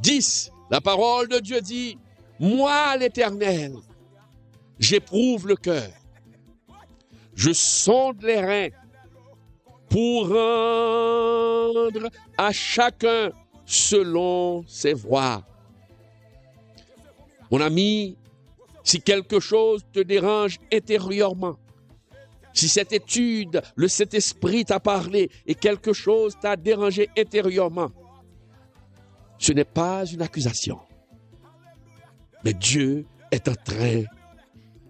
10, la parole de Dieu dit, moi l'Éternel, j'éprouve le cœur, je sonde les reins pour rendre à chacun selon ses voies. Mon ami, si quelque chose te dérange intérieurement, si cette étude, le Saint-Esprit t'a parlé et quelque chose t'a dérangé intérieurement, ce n'est pas une accusation. Mais Dieu est en train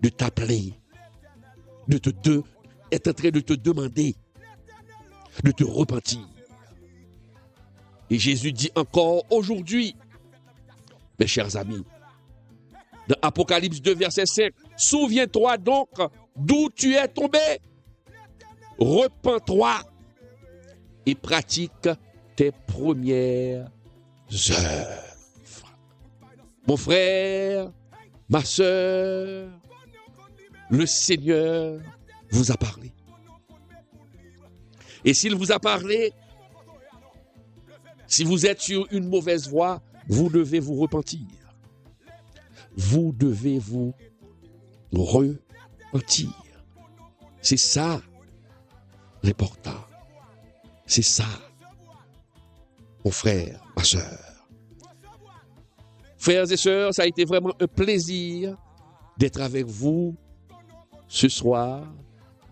de t'appeler, est en train de te demander de te repentir. Et Jésus dit encore aujourd'hui, mes chers amis, dans Apocalypse 2, verset 5, souviens-toi donc d'où tu es tombé. Repens-toi et pratique tes premières œuvres. Mon frère, ma sœur, le Seigneur vous a parlé. Et s'il vous a parlé, si vous êtes sur une mauvaise voie, vous devez vous repentir. Vous devez vous repentir. C'est ça l'important. C'est ça, mon frère, ma sœur. Frères et sœurs, ça a été vraiment un plaisir d'être avec vous ce soir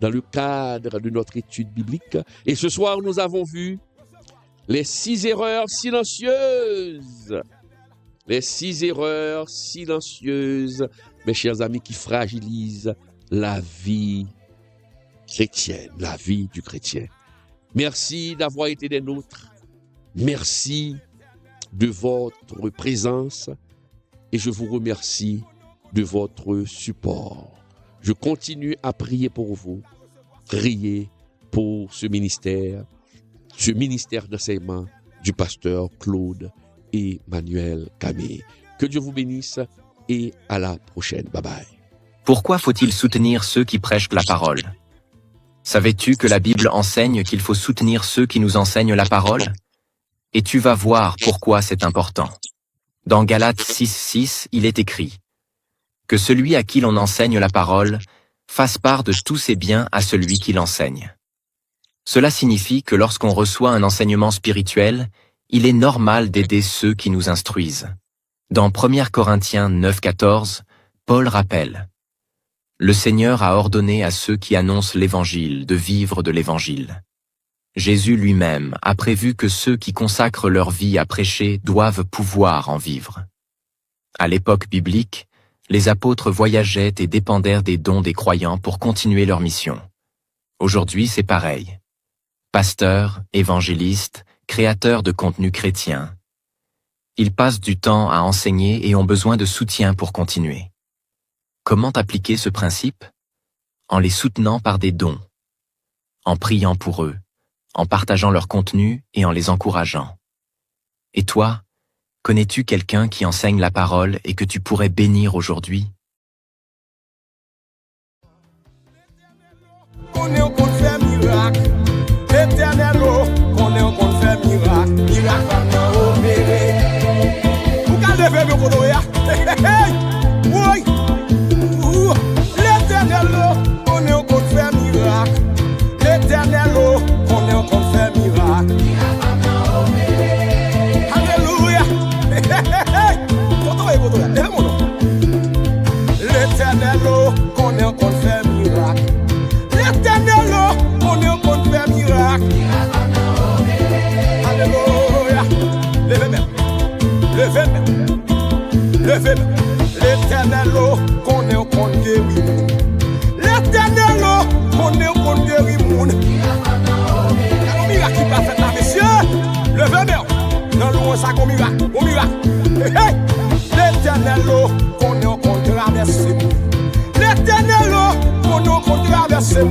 dans le cadre de notre étude biblique. Et ce soir, nous avons vu les 6 erreurs silencieuses. Les 6 erreurs silencieuses, mes chers amis, qui fragilisent la vie chrétienne, la vie du chrétien. Merci d'avoir été des nôtres. Merci de votre présence et je vous remercie de votre support. Je continue à prier pour vous, prier pour ce ministère d'enseignement du pasteur Claude Emmanuel Camé. Que Dieu vous bénisse et à la prochaine. Bye bye. Pourquoi faut-il soutenir ceux qui prêchent la parole? Savais-tu que la Bible enseigne qu'il faut soutenir ceux qui nous enseignent la parole? Et tu vas voir pourquoi c'est important. Dans Galates 6:6, il est écrit que celui à qui l'on enseigne la parole fasse part de tous ses biens à celui qui l'enseigne. Cela signifie que lorsqu'on reçoit un enseignement spirituel, il est normal d'aider ceux qui nous instruisent. Dans 1 Corinthiens 9:14, Paul rappelle « Le Seigneur a ordonné à ceux qui annoncent l'Évangile de vivre de l'Évangile. Jésus lui-même a prévu que ceux qui consacrent leur vie à prêcher doivent pouvoir en vivre. » À l'époque biblique, les apôtres voyageaient et dépendaient des dons des croyants pour continuer leur mission. Aujourd'hui, c'est pareil. Pasteurs, évangélistes, créateurs de contenu chrétien. Ils passent du temps à enseigner et ont besoin de soutien pour continuer. Comment appliquer ce principe? En les soutenant par des dons, en priant pour eux, en partageant leur contenu et en les encourageant. Et toi, connais-tu quelqu'un qui enseigne la parole et que tu pourrais bénir aujourd'hui? On est au compte faire miracle. Éternel, on est au compte faire miracle. Miracle va opérer. Vous gardez le côté là. Oui. L'éternel, on est au compte faire miracle. L'éternel, on est au compte faire miracle. Alléluia. L'éternel, on est au compte faire miracle. L'éternel, on est au compte faire miracle. Alléluia. Levez-moi. Levez-moi. Levez-moi. L'éternel, on est au compte guérir. L'éternel, on est au compte guérir. Un miracle qui va faire la messieurs. Levez-moi. Dans le ça comme miracle. Au miracle. L'éternel, on est au compte traverser. L'éternel, on est au compte traverser.